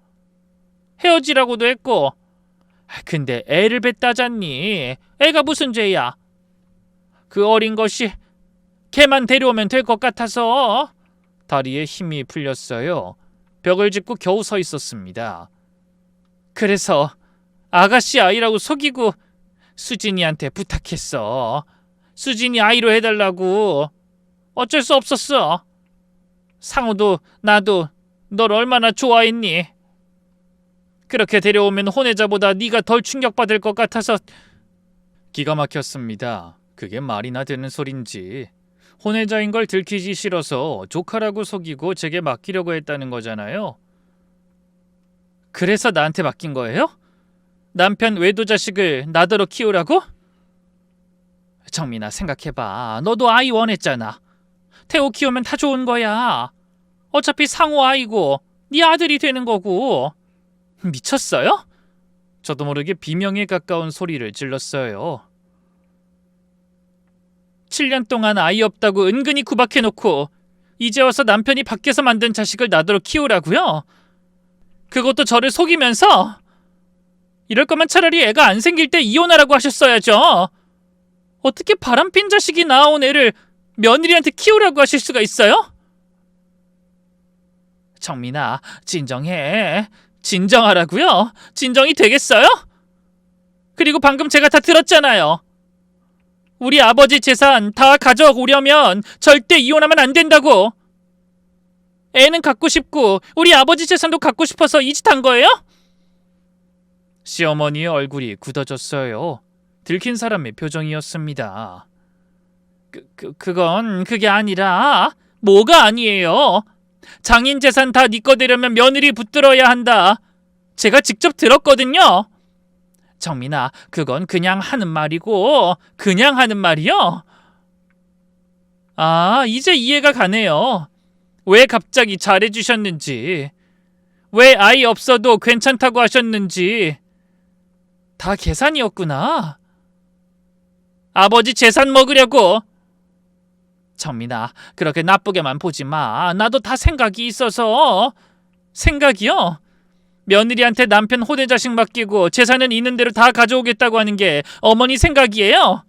헤어지라고도 했고. 근데 애를 뱉다잖니. 애가 무슨 죄야. 그 어린 것이 걔만 데려오면 될 것 같아서. 다리에 힘이 풀렸어요. 벽을 짚고 겨우 서 있었습니다. 그래서 아가씨 아이라고 속이고 수진이한테 부탁했어. 수진이 아이로 해달라고. 어쩔 수 없었어. 상우도 나도 널 얼마나 좋아했니? 그렇게 데려오면 혼외자보다 네가 덜 충격받을 것 같아서. 기가 막혔습니다. 그게 말이나 되는 소린지. 혼외자인 걸 들키기 싫어서 조카라고 속이고 제게 맡기려고 했다는 거잖아요. 그래서 나한테 맡긴 거예요? 남편 외도 자식을 나더러 키우라고? 정민아 생각해봐. 너도 아이 원했잖아. 태호 키우면 다 좋은 거야. 어차피 상호 아이고 네 아들이 되는 거고. 미쳤어요? 저도 모르게 비명에 가까운 소리를 질렀어요. 7년 동안 아이 없다고 은근히 구박해놓고 이제 와서 남편이 밖에서 만든 자식을 나더러 키우라고요? 그것도 저를 속이면서? 이럴 거면 차라리 애가 안 생길 때 이혼하라고 하셨어야죠. 어떻게 바람핀 자식이 낳아온 애를 며느리한테 키우라고 하실 수가 있어요? 정민아, 진정해. 진정하라고요? 진정이 되겠어요? 그리고 방금 제가 다 들었잖아요. 우리 아버지 재산 다 가져오려면 절대 이혼하면 안 된다고. 애는 갖고 싶고 우리 아버지 재산도 갖고 싶어서 이 짓 한 거예요? 시어머니의 얼굴이 굳어졌어요. 들킨 사람의 표정이었습니다. 그건 그게 아니라. 뭐가 아니에요? 장인 재산 다 네 거 되려면 며느리 붙들어야 한다. 제가 직접 들었거든요. 정민아, 그건 그냥 하는 말이고. 그냥 하는 말이요? 아, 이제 이해가 가네요. 왜 갑자기 잘해주셨는지, 왜 아이 없어도 괜찮다고 하셨는지. 다 계산이었구나. 아버지 재산 먹으려고. 정민아, 그렇게 나쁘게만 보지 마. 나도 다 생각이 있어서. 생각이요? 며느리한테 남편 혼외 자식 맡기고 재산은 있는 대로 다 가져오겠다고 하는 게 어머니 생각이에요?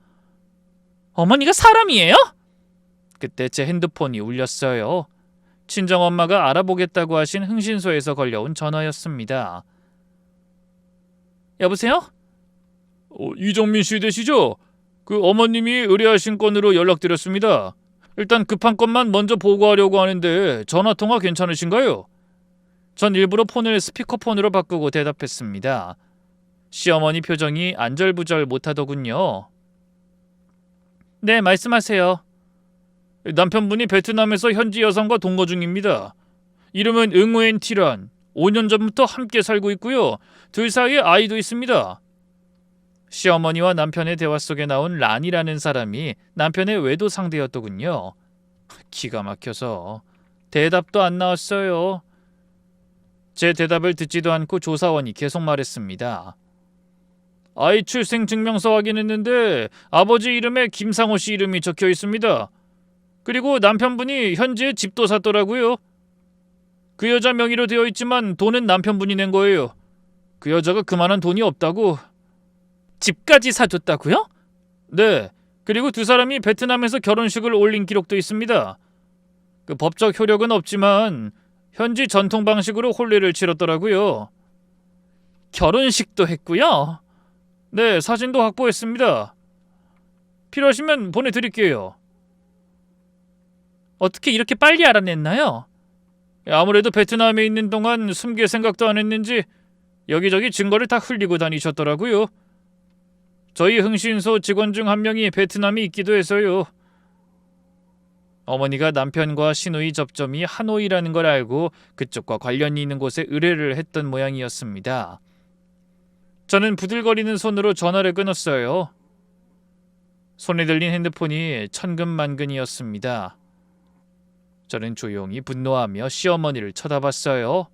어머니가 사람이에요? 그때 제 핸드폰이 울렸어요. 친정엄마가 알아보겠다고 하신 흥신소에서 걸려온 전화였습니다. 여보세요? 이정민 씨 되시죠? 그 어머님이 의뢰하신 건으로 연락드렸습니다. 일단 급한 것만 먼저 보고하려고 하는데 전화통화 괜찮으신가요? 전 일부러 폰을 스피커폰으로 바꾸고 대답했습니다. 시어머니 표정이 안절부절 못하더군요. 네, 말씀하세요. 남편분이 베트남에서 현지 여성과 동거 중입니다. 이름은 응우엔 티란. 5년 전부터 함께 살고 있고요. 둘 사이에 아이도 있습니다. 시어머니와 남편의 대화 속에 나온 란이라는 사람이 남편의 외도 상대였더군요. 기가 막혀서 대답도 안 나왔어요. 제 대답을 듣지도 않고 조사원이 계속 말했습니다. 아이 출생 증명서 확인했는데 아버지 이름에 김상호 씨 이름이 적혀 있습니다. 그리고 남편분이 현재 집도 샀더라고요. 그 여자 명의로 되어 있지만 돈은 남편분이 낸 거예요. 그 여자가 그만한 돈이 없다고. 집까지 사줬다고요? 네. 그리고 두 사람이 베트남에서 결혼식을 올린 기록도 있습니다. 그 법적 효력은 없지만 현지 전통 방식으로 혼례를 치렀더라고요. 결혼식도 했고요. 네, 사진도 확보했습니다. 필요하시면 보내드릴게요. 어떻게 이렇게 빨리 알아냈나요? 아무래도 베트남에 있는 동안 숨길 생각도 안 했는지 여기저기 증거를 다 흘리고 다니셨더라고요. 저희 흥신소 직원 중 한 명이 베트남에 있기도 해서요. 어머니가 남편과 시누이 접점이 하노이라는 걸 알고 그쪽과 관련이 있는 곳에 의뢰를 했던 모양이었습니다. 저는 부들거리는 손으로 전화를 끊었어요. 손에 들린 핸드폰이 천근만근이었습니다. 저는 조용히 분노하며 시어머니를 쳐다봤어요.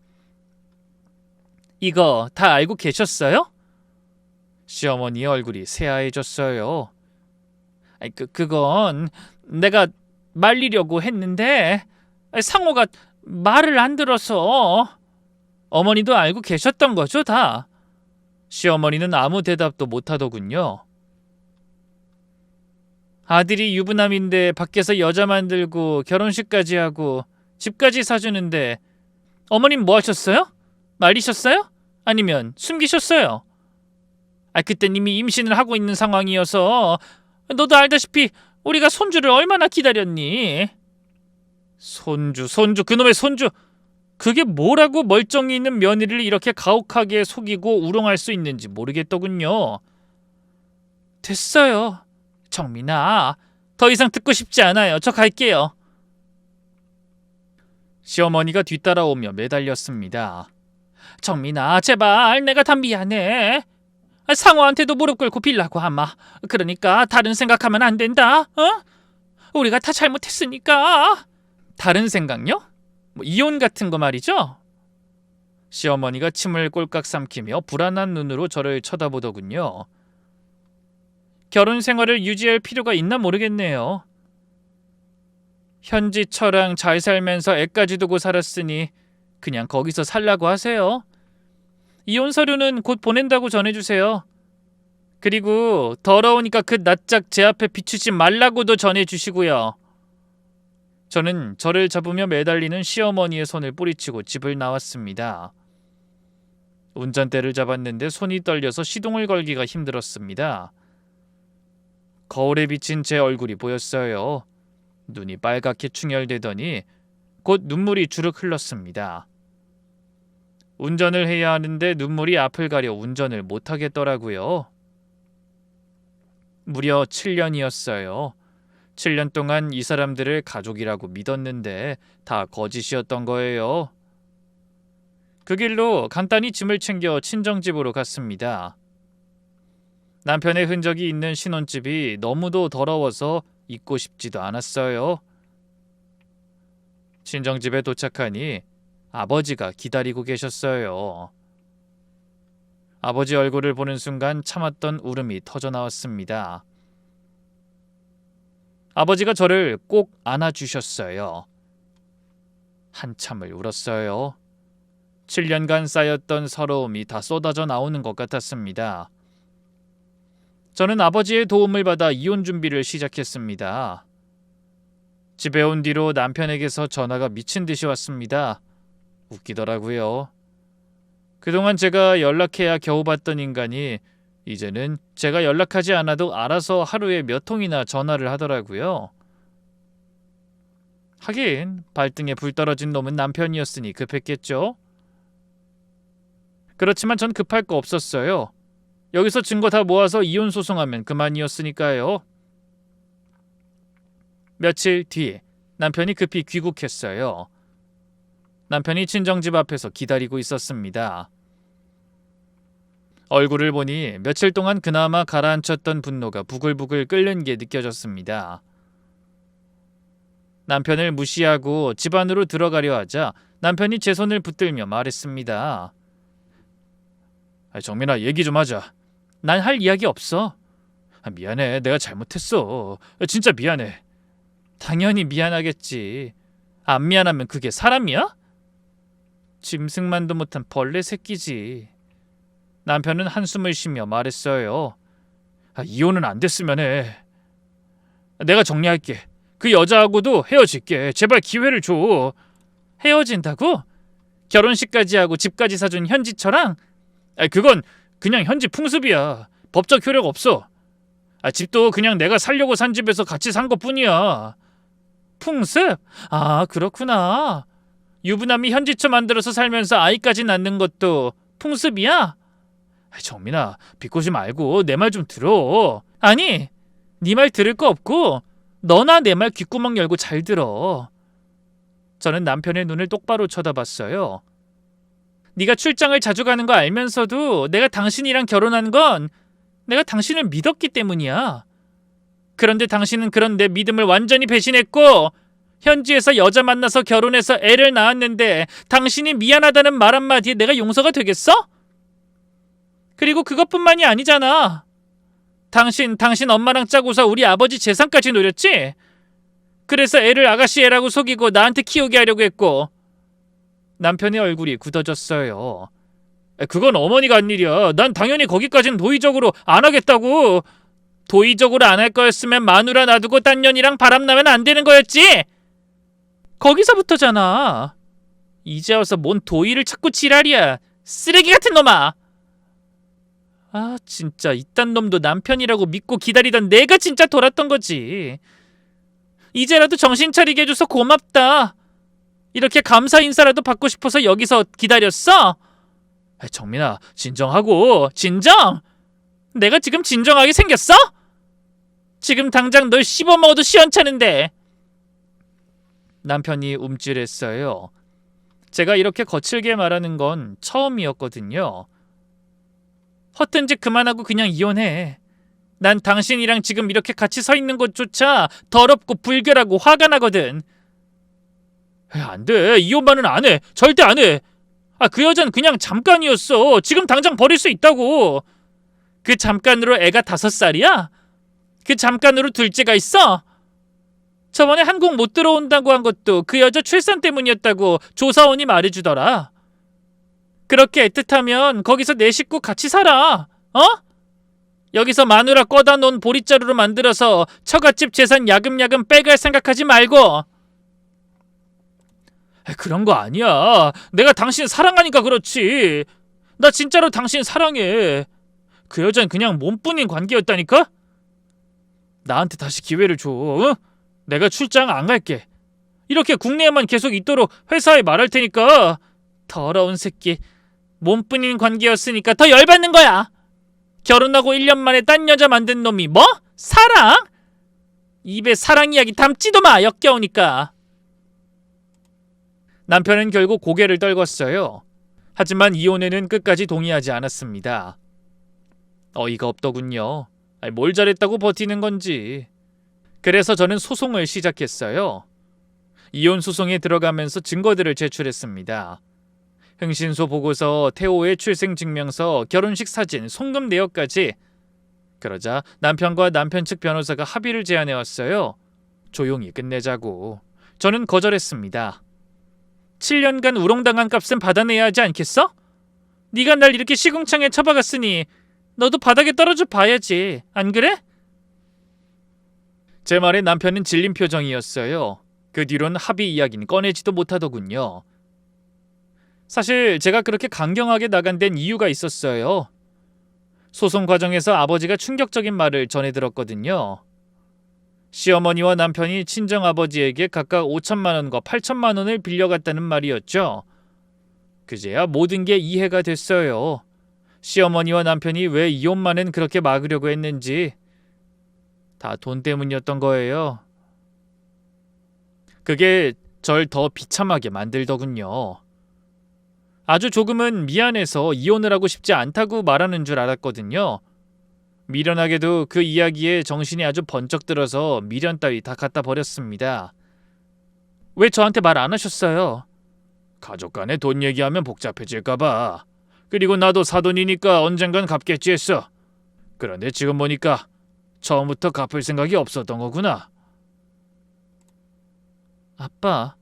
이거 다 알고 계셨어요? 시어머니의 얼굴이 새하얘졌어요. 그건 내가 말리려고 했는데 상호가 말을 안 들어서. 어머니도 알고 계셨던 거죠, 다? 시어머니는 아무 대답도 못하더군요. 아들이 유부남인데 밖에서 여자 만들고 결혼식까지 하고 집까지 사주는데 어머님 뭐 하셨어요? 말리셨어요? 아니면 숨기셨어요? 그땐 이미 임신을 하고 있는 상황이어서. 너도 알다시피 우리가 손주를 얼마나 기다렸니? 손주, 그놈의 손주. 그게 뭐라고 멀쩡히 있는 며느리를 이렇게 가혹하게 속이고 우롱할 수 있는지 모르겠더군요. 됐어요. 정민아, 더 이상 듣고 싶지 않아요. 저 갈게요. 시어머니가 뒤따라오며 매달렸습니다. 정민아, 제발, 내가 다 미안해. 상호한테도 무릎 꿇고 빌라고 하마. 그러니까 다른 생각하면 안 된다. 우리가 다 잘못했으니까. 다른 생각요? 이혼 같은 거 말이죠? 시어머니가 침을 꼴깍 삼키며 불안한 눈으로 저를 쳐다보더군요. 결혼 생활을 유지할 필요가 있나 모르겠네요. 현지 처랑 잘 살면서 애까지 두고 살았으니 그냥 거기서 살라고 하세요. 이혼 서류는 곧 보낸다고 전해주세요. 그리고 더러우니까 그 낯짝 제 앞에 비추지 말라고도 전해주시고요. 저는 저를 잡으며 매달리는 시어머니의 손을 뿌리치고 집을 나왔습니다. 운전대를 잡았는데 손이 떨려서 시동을 걸기가 힘들었습니다. 거울에 비친 제 얼굴이 보였어요. 눈이 빨갛게 충혈되더니 곧 눈물이 주르륵 흘렀습니다. 운전을 해야 하는데 눈물이 앞을 가려 운전을 못하겠더라고요. 무려 7년이었어요. 7년 동안 이 사람들을 가족이라고 믿었는데 다 거짓이었던 거예요. 그 길로 간단히 짐을 챙겨 친정집으로 갔습니다. 남편의 흔적이 있는 신혼집이 너무도 더러워서 있고 싶지도 않았어요. 친정집에 도착하니 아버지가 기다리고 계셨어요. 아버지 얼굴을 보는 순간 참았던 울음이 터져나왔습니다. 아버지가 저를 꼭 안아주셨어요. 한참을 울었어요. 7년간 쌓였던 서러움이 다 쏟아져 나오는 것 같았습니다. 저는 아버지의 도움을 받아 이혼 준비를 시작했습니다. 집에 온 뒤로 남편에게서 전화가 미친 듯이 왔습니다. 웃기더라고요. 그동안 제가 연락해야 겨우 봤던 인간이 이제는 제가 연락하지 않아도 알아서 하루에 몇 통이나 전화를 하더라고요. 하긴 발등에 불 떨어진 놈은 남편이었으니 급했겠죠. 그렇지만 전 급할 거 없었어요. 여기서 증거 다 모아서 이혼 소송하면 그만이었으니까요. 며칠 뒤 남편이 급히 귀국했어요. 남편이 친정집 앞에서 기다리고 있었습니다. 얼굴을 보니 며칠 동안 그나마 가라앉혔던 분노가 부글부글 끓는 게 느껴졌습니다. 남편을 무시하고 집 안으로 들어가려 하자 남편이 제 손을 붙들며 말했습니다. 정민아, 얘기 좀 하자. 난 할 이야기 없어. 미안해. 내가 잘못했어. 진짜 미안해. 당연히 미안하겠지. 안 미안하면 그게 사람이야? 짐승만도 못한 벌레 새끼지. 남편은 한숨을 쉬며 말했어요. 이혼은 안 됐으면 해. 내가 정리할게. 그 여자하고도 헤어질게. 제발 기회를 줘. 헤어진다고? 결혼식까지 하고 집까지 사준 현지처랑? 그건 그냥 현지 풍습이야. 법적 효력 없어. 집도 그냥 내가 살려고 산 집에서 같이 산 것뿐이야. 풍습? 그렇구나. 유부남이 현지처 만들어서 살면서 아이까지 낳는 것도 풍습이야? 정민아, 비꼬지 말고 내 말 좀 들어. 아니, 네 말 들을 거 없고 너나 내 말 귓구멍 열고 잘 들어. 저는 남편의 눈을 똑바로 쳐다봤어요. 네가 출장을 자주 가는 거 알면서도 내가 당신이랑 결혼한 건 내가 당신을 믿었기 때문이야. 그런데 당신은 그런 내 믿음을 완전히 배신했고 현지에서 여자 만나서 결혼해서 애를 낳았는데 당신이 미안하다는 말 한마디에 내가 용서가 되겠어? 그리고 그것뿐만이 아니잖아. 당신 엄마랑 짜고서 우리 아버지 재산까지 노렸지? 그래서 애를 아가씨 애라고 속이고 나한테 키우게 하려고 했고. 남편의 얼굴이 굳어졌어요. 그건 어머니가 한 일이야. 난 당연히 거기까진 도의적으로 안 하겠다고. 도의적으로 안 할 거였으면 마누라 놔두고 딴 년이랑 바람나면 안 되는 거였지? 거기서부터잖아. 이제 와서 뭔 도의를 찾고 지랄이야. 쓰레기 같은 놈아. 진짜 이딴 놈도 남편이라고 믿고 기다리던 내가 진짜 돌았던 거지. 이제라도 정신 차리게 해줘서 고맙다. 이렇게 감사 인사라도 받고 싶어서 여기서 기다렸어? 정민아, 진정하고. 진정? 내가 지금 진정하게 생겼어? 지금 당장 널 씹어먹어도 시원찮은데. 남편이 움찔했어요. 제가 이렇게 거칠게 말하는 건 처음이었거든요. 허튼 짓 그만하고 그냥 이혼해. 난 당신이랑 지금 이렇게 같이 서 있는 것조차 더럽고 불결하고 화가 나거든. 안 돼. 이혼만은 안 해. 절대 안 해. 그 여잔 그냥 잠깐이었어. 지금 당장 버릴 수 있다고. 그 잠깐으로 애가 5살이야? 그 잠깐으로 둘째가 있어? 저번에 한국 못 들어온다고 한 것도 그 여자 출산 때문이었다고 조사원이 말해주더라. 그렇게 애틋하면 거기서 내 식구 같이 살아. 여기서 마누라 꺼다 놓은 보릿자루로 만들어서 처갓집 재산 야금야금 빼갈 생각하지 말고. 그런 거 아니야. 내가 당신 사랑하니까 그렇지. 나 진짜로 당신 사랑해. 그 여잔 그냥 몸뿐인 관계였다니까? 나한테 다시 기회를 줘. 응? 내가 출장 안 갈게. 이렇게 국내에만 계속 있도록 회사에 말할 테니까. 더러운 새끼. 몸뿐인 관계였으니까 더 열받는 거야. 결혼하고 1년 만에 딴 여자 만든 놈이 뭐? 사랑? 입에 사랑 이야기 담지도 마. 역겨우니까. 남편은 결국 고개를 떨궜어요. 하지만 이혼에는 끝까지 동의하지 않았습니다. 어이가 없더군요. 뭘 잘했다고 버티는 건지. 그래서 저는 소송을 시작했어요. 이혼 소송에 들어가면서 증거들을 제출했습니다. 흥신소 보고서, 태호의 출생증명서, 결혼식 사진, 송금 내역까지. 그러자 남편과 남편 측 변호사가 합의를 제안해왔어요. 조용히 끝내자고. 저는 거절했습니다. 7년간 우롱당한 값은 받아내야 하지 않겠어? 네가 날 이렇게 시궁창에 처박았으니 너도 바닥에 떨어져 봐야지. 안 그래? 제 말에 남편은 질린 표정이었어요. 그 뒤론 합의 이야기는 꺼내지도 못하더군요. 사실 제가 그렇게 강경하게 나간 데는 이유가 있었어요. 소송 과정에서 아버지가 충격적인 말을 전해 들었거든요. 시어머니와 남편이 친정아버지에게 각각 5천만 원과 8천만 원을 빌려갔다는 말이었죠. 그제야 모든 게 이해가 됐어요. 시어머니와 남편이 왜 이혼만은 그렇게 막으려고 했는지. 다 돈 때문이었던 거예요. 그게 절 더 비참하게 만들더군요. 아주 조금은 미안해서 이혼을 하고 싶지 않다고 말하는 줄 알았거든요. 미련하게도 그 이야기에 정신이 아주 번쩍 들어서 미련 따위 다 갖다 버렸습니다. 왜 저한테 말 안 하셨어요? 가족 간에 돈 얘기하면 복잡해질까봐. 그리고 나도 사돈이니까 언젠간 갚겠지 했어. 그런데 지금 보니까 처음부터 갚을 생각이 없었던 거구나. 아빠,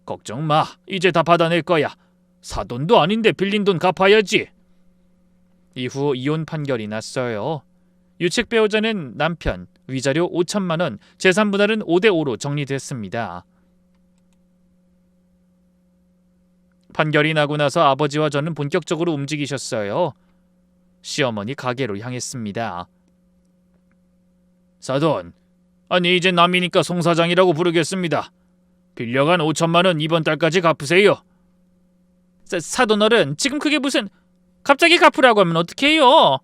걱정 마. 이제 다 받아낼 거야. 사돈도 아닌데 빌린 돈 갚아야지. 이후 이혼 판결이 났어요. 유책 배우자는 남편, 위자료 5천만 원, 재산 분할은 5대5로 정리됐습니다. 판결이 나고 나서 아버지와 저는 본격적으로 움직이셨어요. 시어머니 가게로 향했습니다. 사돈, 아니 이제 남이니까 송 사장이라고 부르겠습니다. 빌려간 5천만 원 이번 달까지 갚으세요. 사돈어른, 지금 그게 무슨... 갑자기 갚으라고 하면 어떡해요?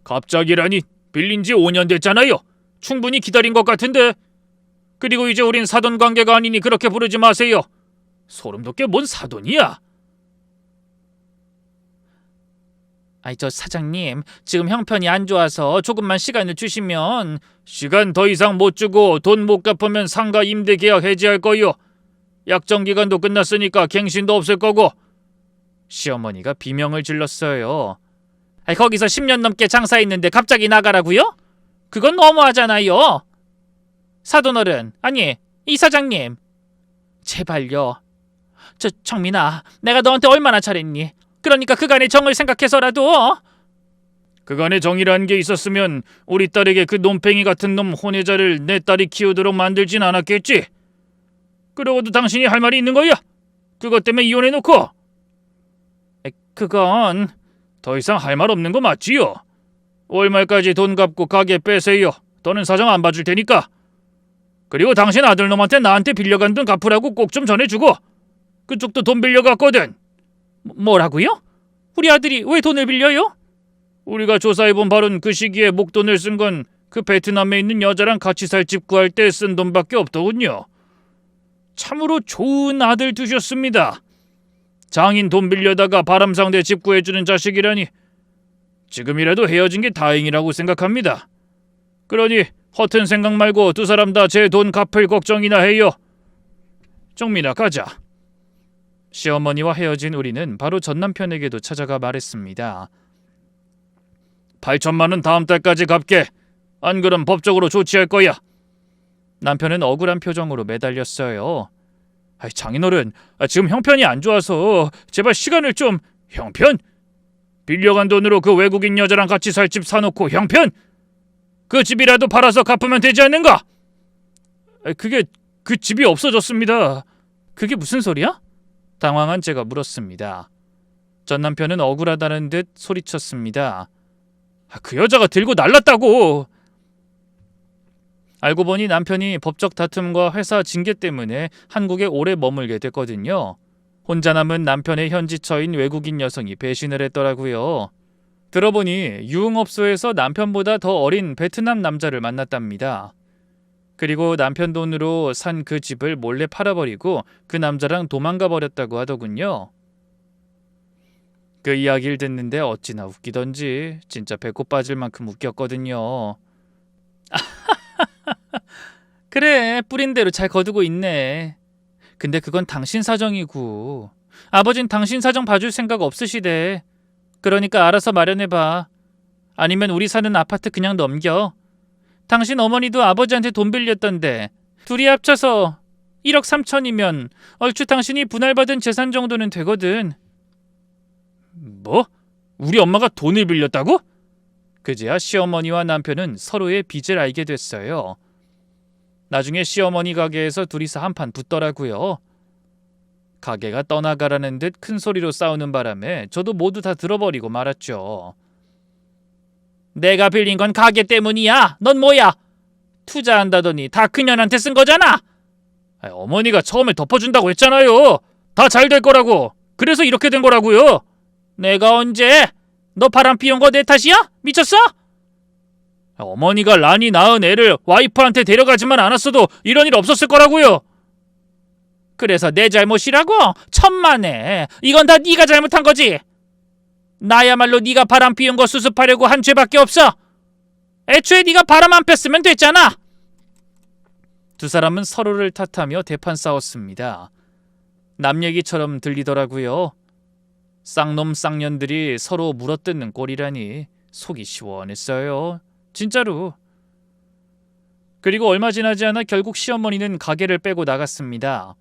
갑자기라니, 빌린 지 5년 됐잖아요. 충분히 기다린 것 같은데. 그리고 이제 우린 사돈 관계가 아니니 그렇게 부르지 마세요. 소름 돋게 뭔 사돈이야? 아이, 저 사장님, 지금 형편이 안 좋아서 조금만 시간을 주시면... 시간 더 이상 못 주고 돈 못 갚으면 상가 임대 계약 해지할 거요. 약정 기간도 끝났으니까 갱신도 없을 거고. 시어머니가 비명을 질렀어요. 아이, 거기서 10년 넘게 장사했는데 갑자기 나가라고요? 그건 너무하잖아요. 사돈어른, 아니 이 사장님, 제발요. 청민아, 내가 너한테 얼마나 잘했니? 그러니까 그간의 정을 생각해서라도. 그간의 정이라는 게 있었으면 우리 딸에게 그 놈팽이 같은 놈 혼외자를 내 딸이 키우도록 만들진 않았겠지. 그러고도 당신이 할 말이 있는 거야? 그것 때문에 이혼해놓고. 그건 더 이상 할 말 없는 거 맞지요? 월말까지 돈 갚고 가게 빼세요. 더는 사정 안 봐줄 테니까. 그리고 당신 아들놈한테 나한테 빌려간 돈 갚으라고 꼭 좀 전해주고. 그쪽도 돈 빌려갔거든. 뭐라고요? 우리 아들이 왜 돈을 빌려요? 우리가 조사해본 바로는 그 시기에 목돈을 쓴 건 그 베트남에 있는 여자랑 같이 살 집 구할 때 쓴 돈밖에 없더군요. 참으로 좋은 아들 두셨습니다. 장인 돈 빌려다가 바람상대 집 구해주는 자식이라니. 지금이라도 헤어진 게 다행이라고 생각합니다. 그러니 허튼 생각 말고 두 사람 다 제 돈 갚을 걱정이나 해요. 정민아, 가자. 시어머니와 헤어진 우리는 바로 전 남편에게도 찾아가 말했습니다. 8천만 원 다음 달까지 갚게. 안 그럼 법적으로 조치할 거야. 남편은 억울한 표정으로 매달렸어요. 장인어른, 지금 형편이 안 좋아서 제발 시간을 좀... 형편? 빌려간 돈으로 그 외국인 여자랑 같이 살 집 사놓고 형편? 그 집이라도 팔아서 갚으면 되지 않는가? 그게 그 집이 없어졌습니다. 그게 무슨 소리야? 당황한 제가 물었습니다. 전 남편은 억울하다는 듯 소리쳤습니다. 그 여자가 들고 날랐다고. 알고 보니 남편이 법적 다툼과 회사 징계 때문에 한국에 오래 머물게 됐거든요. 혼자 남은 남편의 현지처인 외국인 여성이 배신을 했더라고요. 들어보니 유흥업소에서 남편보다 더 어린 베트남 남자를 만났답니다. 그리고 남편 돈으로 산 그 집을 몰래 팔아버리고 그 남자랑 도망가 버렸다고 하더군요. 그 이야기를 듣는데 어찌나 웃기던지 진짜 배꼽 빠질 만큼 웃겼거든요. 그래, 뿌린 대로 잘 거두고 있네. 근데 그건 당신 사정이고 아버진 당신 사정 봐줄 생각 없으시대. 그러니까 알아서 마련해봐. 아니면 우리 사는 아파트 그냥 넘겨. 당신 어머니도 아버지한테 돈 빌렸던데 둘이 합쳐서 1억 3천이면 얼추 당신이 분할받은 재산 정도는 되거든. 뭐? 우리 엄마가 돈을 빌렸다고? 그제야 시어머니와 남편은 서로의 빚을 알게 됐어요. 나중에 시어머니 가게에서 둘이서 한판 붙더라고요. 가게가 떠나가라는 듯 큰 소리로 싸우는 바람에 저도 모두 다 들어버리고 말았죠. 내가 빌린 건 가게 때문이야. 넌 뭐야? 투자한다더니 다 그년한테 쓴 거잖아. 어머니가 처음에 덮어준다고 했잖아요. 다 잘 될 거라고. 그래서 이렇게 된 거라고요. 내가 언제? 너 바람 피운 거 내 탓이야? 미쳤어? 어머니가 란이 낳은 애를 와이프한테 데려가지만 않았어도 이런 일 없었을 거라고요. 그래서 내 잘못이라고? 천만에. 이건 다 네가 잘못한 거지. 나야말로 네가 바람 피운 거 수습하려고 한 죄밖에 없어. 애초에 네가 바람 안 폈으면 됐잖아. 두 사람은 서로를 탓하며 대판 싸웠습니다. 남 얘기처럼 들리더라고요. 쌍놈 쌍년들이 서로 물어뜯는 꼴이라니 속이 시원했어요. 진짜로. 그리고 얼마 지나지 않아 결국 시어머니는 가게를 빼고 나갔습니다.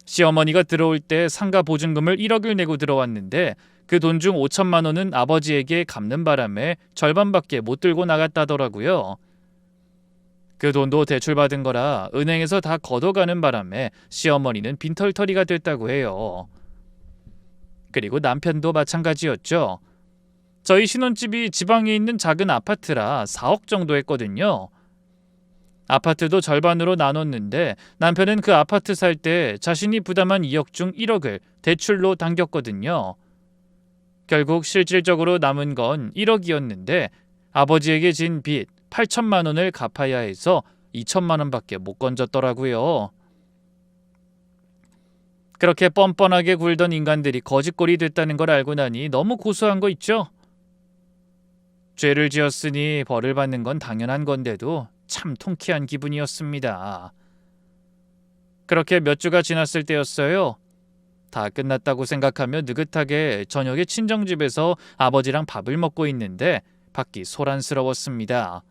시어머니가 들어올 때 상가 보증금을 1억을 내고 들어왔는데 그 돈 중 5천만 원은 아버지에게 갚는 바람에 절반밖에 못 들고 나갔다더라고요. 그 돈도 대출받은 거라 은행에서 다 걷어가는 바람에 시어머니는 빈털터리가 됐다고 해요. 그리고 남편도 마찬가지였죠. 저희 신혼집이 지방에 있는 작은 아파트라 4억 정도 했거든요. 아파트도 절반으로 나눴는데 남편은 그 아파트 살 때 자신이 부담한 2억 중 1억을 대출로 당겼거든요. 결국 실질적으로 남은 건 1억이었는데 아버지에게 진 빚 8천만 원을 갚아야 해서 2천만 원밖에 못 건졌더라고요. 그렇게 뻔뻔하게 굴던 인간들이 거짓골이 됐다는 걸 알고 나니 너무 고소한 거 있죠? 죄를 지었으니 벌을 받는 건 당연한 건데도 참 통쾌한 기분이었습니다. 그렇게 몇 주가 지났을 때였어요. 다 끝났다고 생각하며 느긋하게 저녁에 친정집에서 아버지랑 밥을 먹고 있는데 밖이 소란스러웠습니다.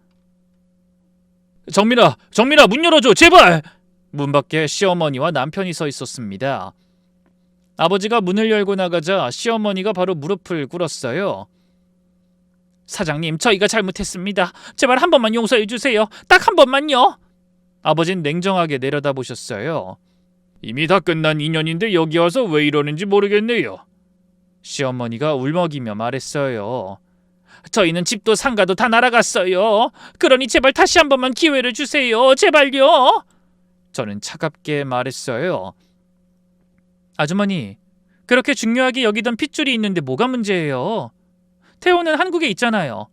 정민아, 정민아, 문 열어줘, 제발! 문 밖에 시어머니와 남편이 서 있었습니다. 아버지가 문을 열고 나가자 시어머니가 바로 무릎을 꿇었어요. 사장님, 저희가 잘못했습니다. 제발 한 번만 용서해 주세요. 딱 한 번만요. 아버진 냉정하게 내려다보셨어요. 이미 다 끝난 인연인데 여기 와서 왜 이러는지 모르겠네요. 시어머니가 울먹이며 말했어요. 저희는 집도 상가도 다 날아갔어요. 그러니 제발 다시 한 번만 기회를 주세요. 제발요. 저는 차갑게 말했어요. 아주머니, 그렇게 중요하게 여기던 핏줄이 있는데 뭐가 문제예요? 태호는 한국에 있잖아요.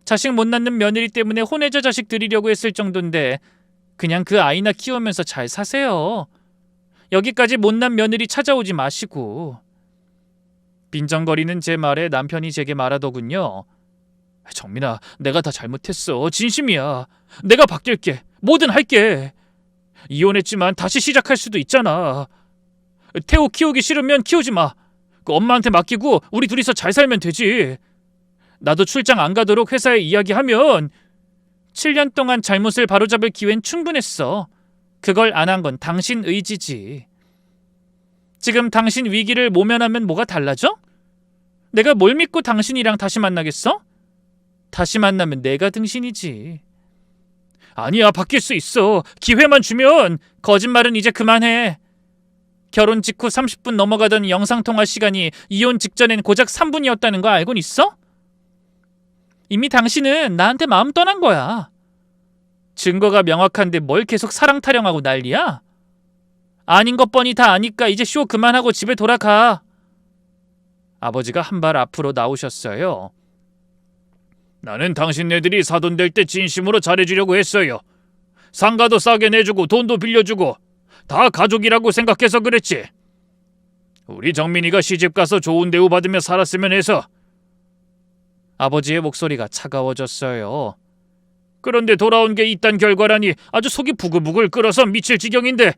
자식 못 낳는 며느리 때문에 혼외자 자식 드리려고 했을 정도인데 그냥 그 아이나 키우면서 잘 사세요. 여기까지 못난 며느리 찾아오지 마시고. 빈정거리는 제 말에 남편이 제게 말하더군요. 정민아, 내가 다 잘못했어. 진심이야. 내가 바뀔게. 뭐든 할게. 이혼했지만 다시 시작할 수도 있잖아. 태호 키우기 싫으면 키우지 마. 그 엄마한테 맡기고 우리 둘이서 잘 살면 되지. 나도 출장 안 가도록 회사에 이야기하면 7년 동안 잘못을 바로잡을 기회는 충분했어. 그걸 안 한 건 당신 의지지. 지금 당신 위기를 모면하면 뭐가 달라져? 내가 뭘 믿고 당신이랑 다시 만나겠어? 다시 만나면 내가 등신이지. 아니야, 바뀔 수 있어. 기회만 주면. 거짓말은 이제 그만해. 결혼 직후 30분 넘어가던 영상통화 시간이 이혼 직전엔 고작 3분이었다는 거 알고는 있어? 이미 당신은 나한테 마음 떠난 거야. 증거가 명확한데 뭘 계속 사랑 타령하고 난리야? 아닌 것 뻔히 다 아니까 이제 쇼 그만하고 집에 돌아가. 아버지가 한 발 앞으로 나오셨어요. 나는 당신네들이 사돈 될 때 진심으로 잘해주려고 했어요. 상가도 싸게 내주고 돈도 빌려주고 다 가족이라고 생각해서 그랬지. 우리 정민이가 시집가서 좋은 대우 받으며 살았으면 해서. 아버지의 목소리가 차가워졌어요. 그런데 돌아온 게 이딴 결과라니 아주 속이 부글부글 끓어서 미칠 지경인데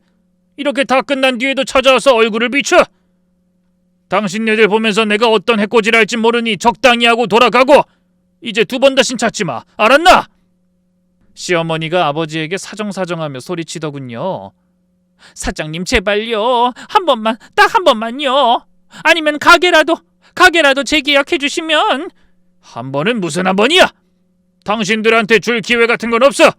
이렇게 다 끝난 뒤에도 찾아와서 얼굴을 비춰? 당신네들 보면서 내가 어떤 해코지랄지 모르니 적당히 하고 돌아가고 이제 두 번 다신 찾지 마. 알았나? 시어머니가 아버지에게 사정사정하며 소리치더군요. 사장님, 제발요. 한 번만, 딱 한 번만요. 아니면 가게라도 재계약해 주시면. 한 번은 무슨 한 번이야? 당신들한테 줄 기회 같은 건 없어.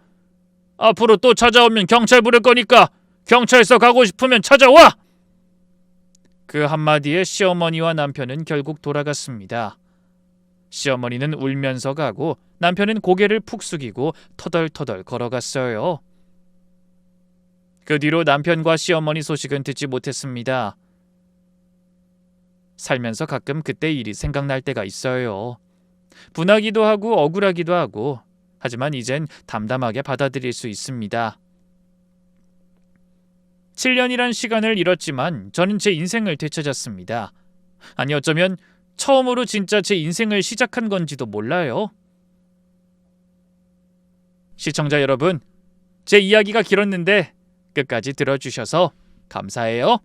앞으로 또 찾아오면 경찰 부를 거니까 경찰서 가고 싶으면 찾아와. 그 한마디에 시어머니와 남편은 결국 돌아갔습니다. 시어머니는 울면서 가고 남편은 고개를 푹 숙이고 터덜터덜 걸어갔어요. 그 뒤로 남편과 시어머니 소식은 듣지 못했습니다. 살면서 가끔 그때 일이 생각날 때가 있어요. 분하기도 하고 억울하기도 하고, 하지만 이젠 담담하게 받아들일 수 있습니다. 7년이란 시간을 잃었지만 저는 제 인생을 되찾았습니다. 아니, 어쩌면 처음으로 진짜 제 인생을 시작한 건지도 몰라요. 시청자 여러분, 제 이야기가 길었는데 끝까지 들어주셔서 감사해요.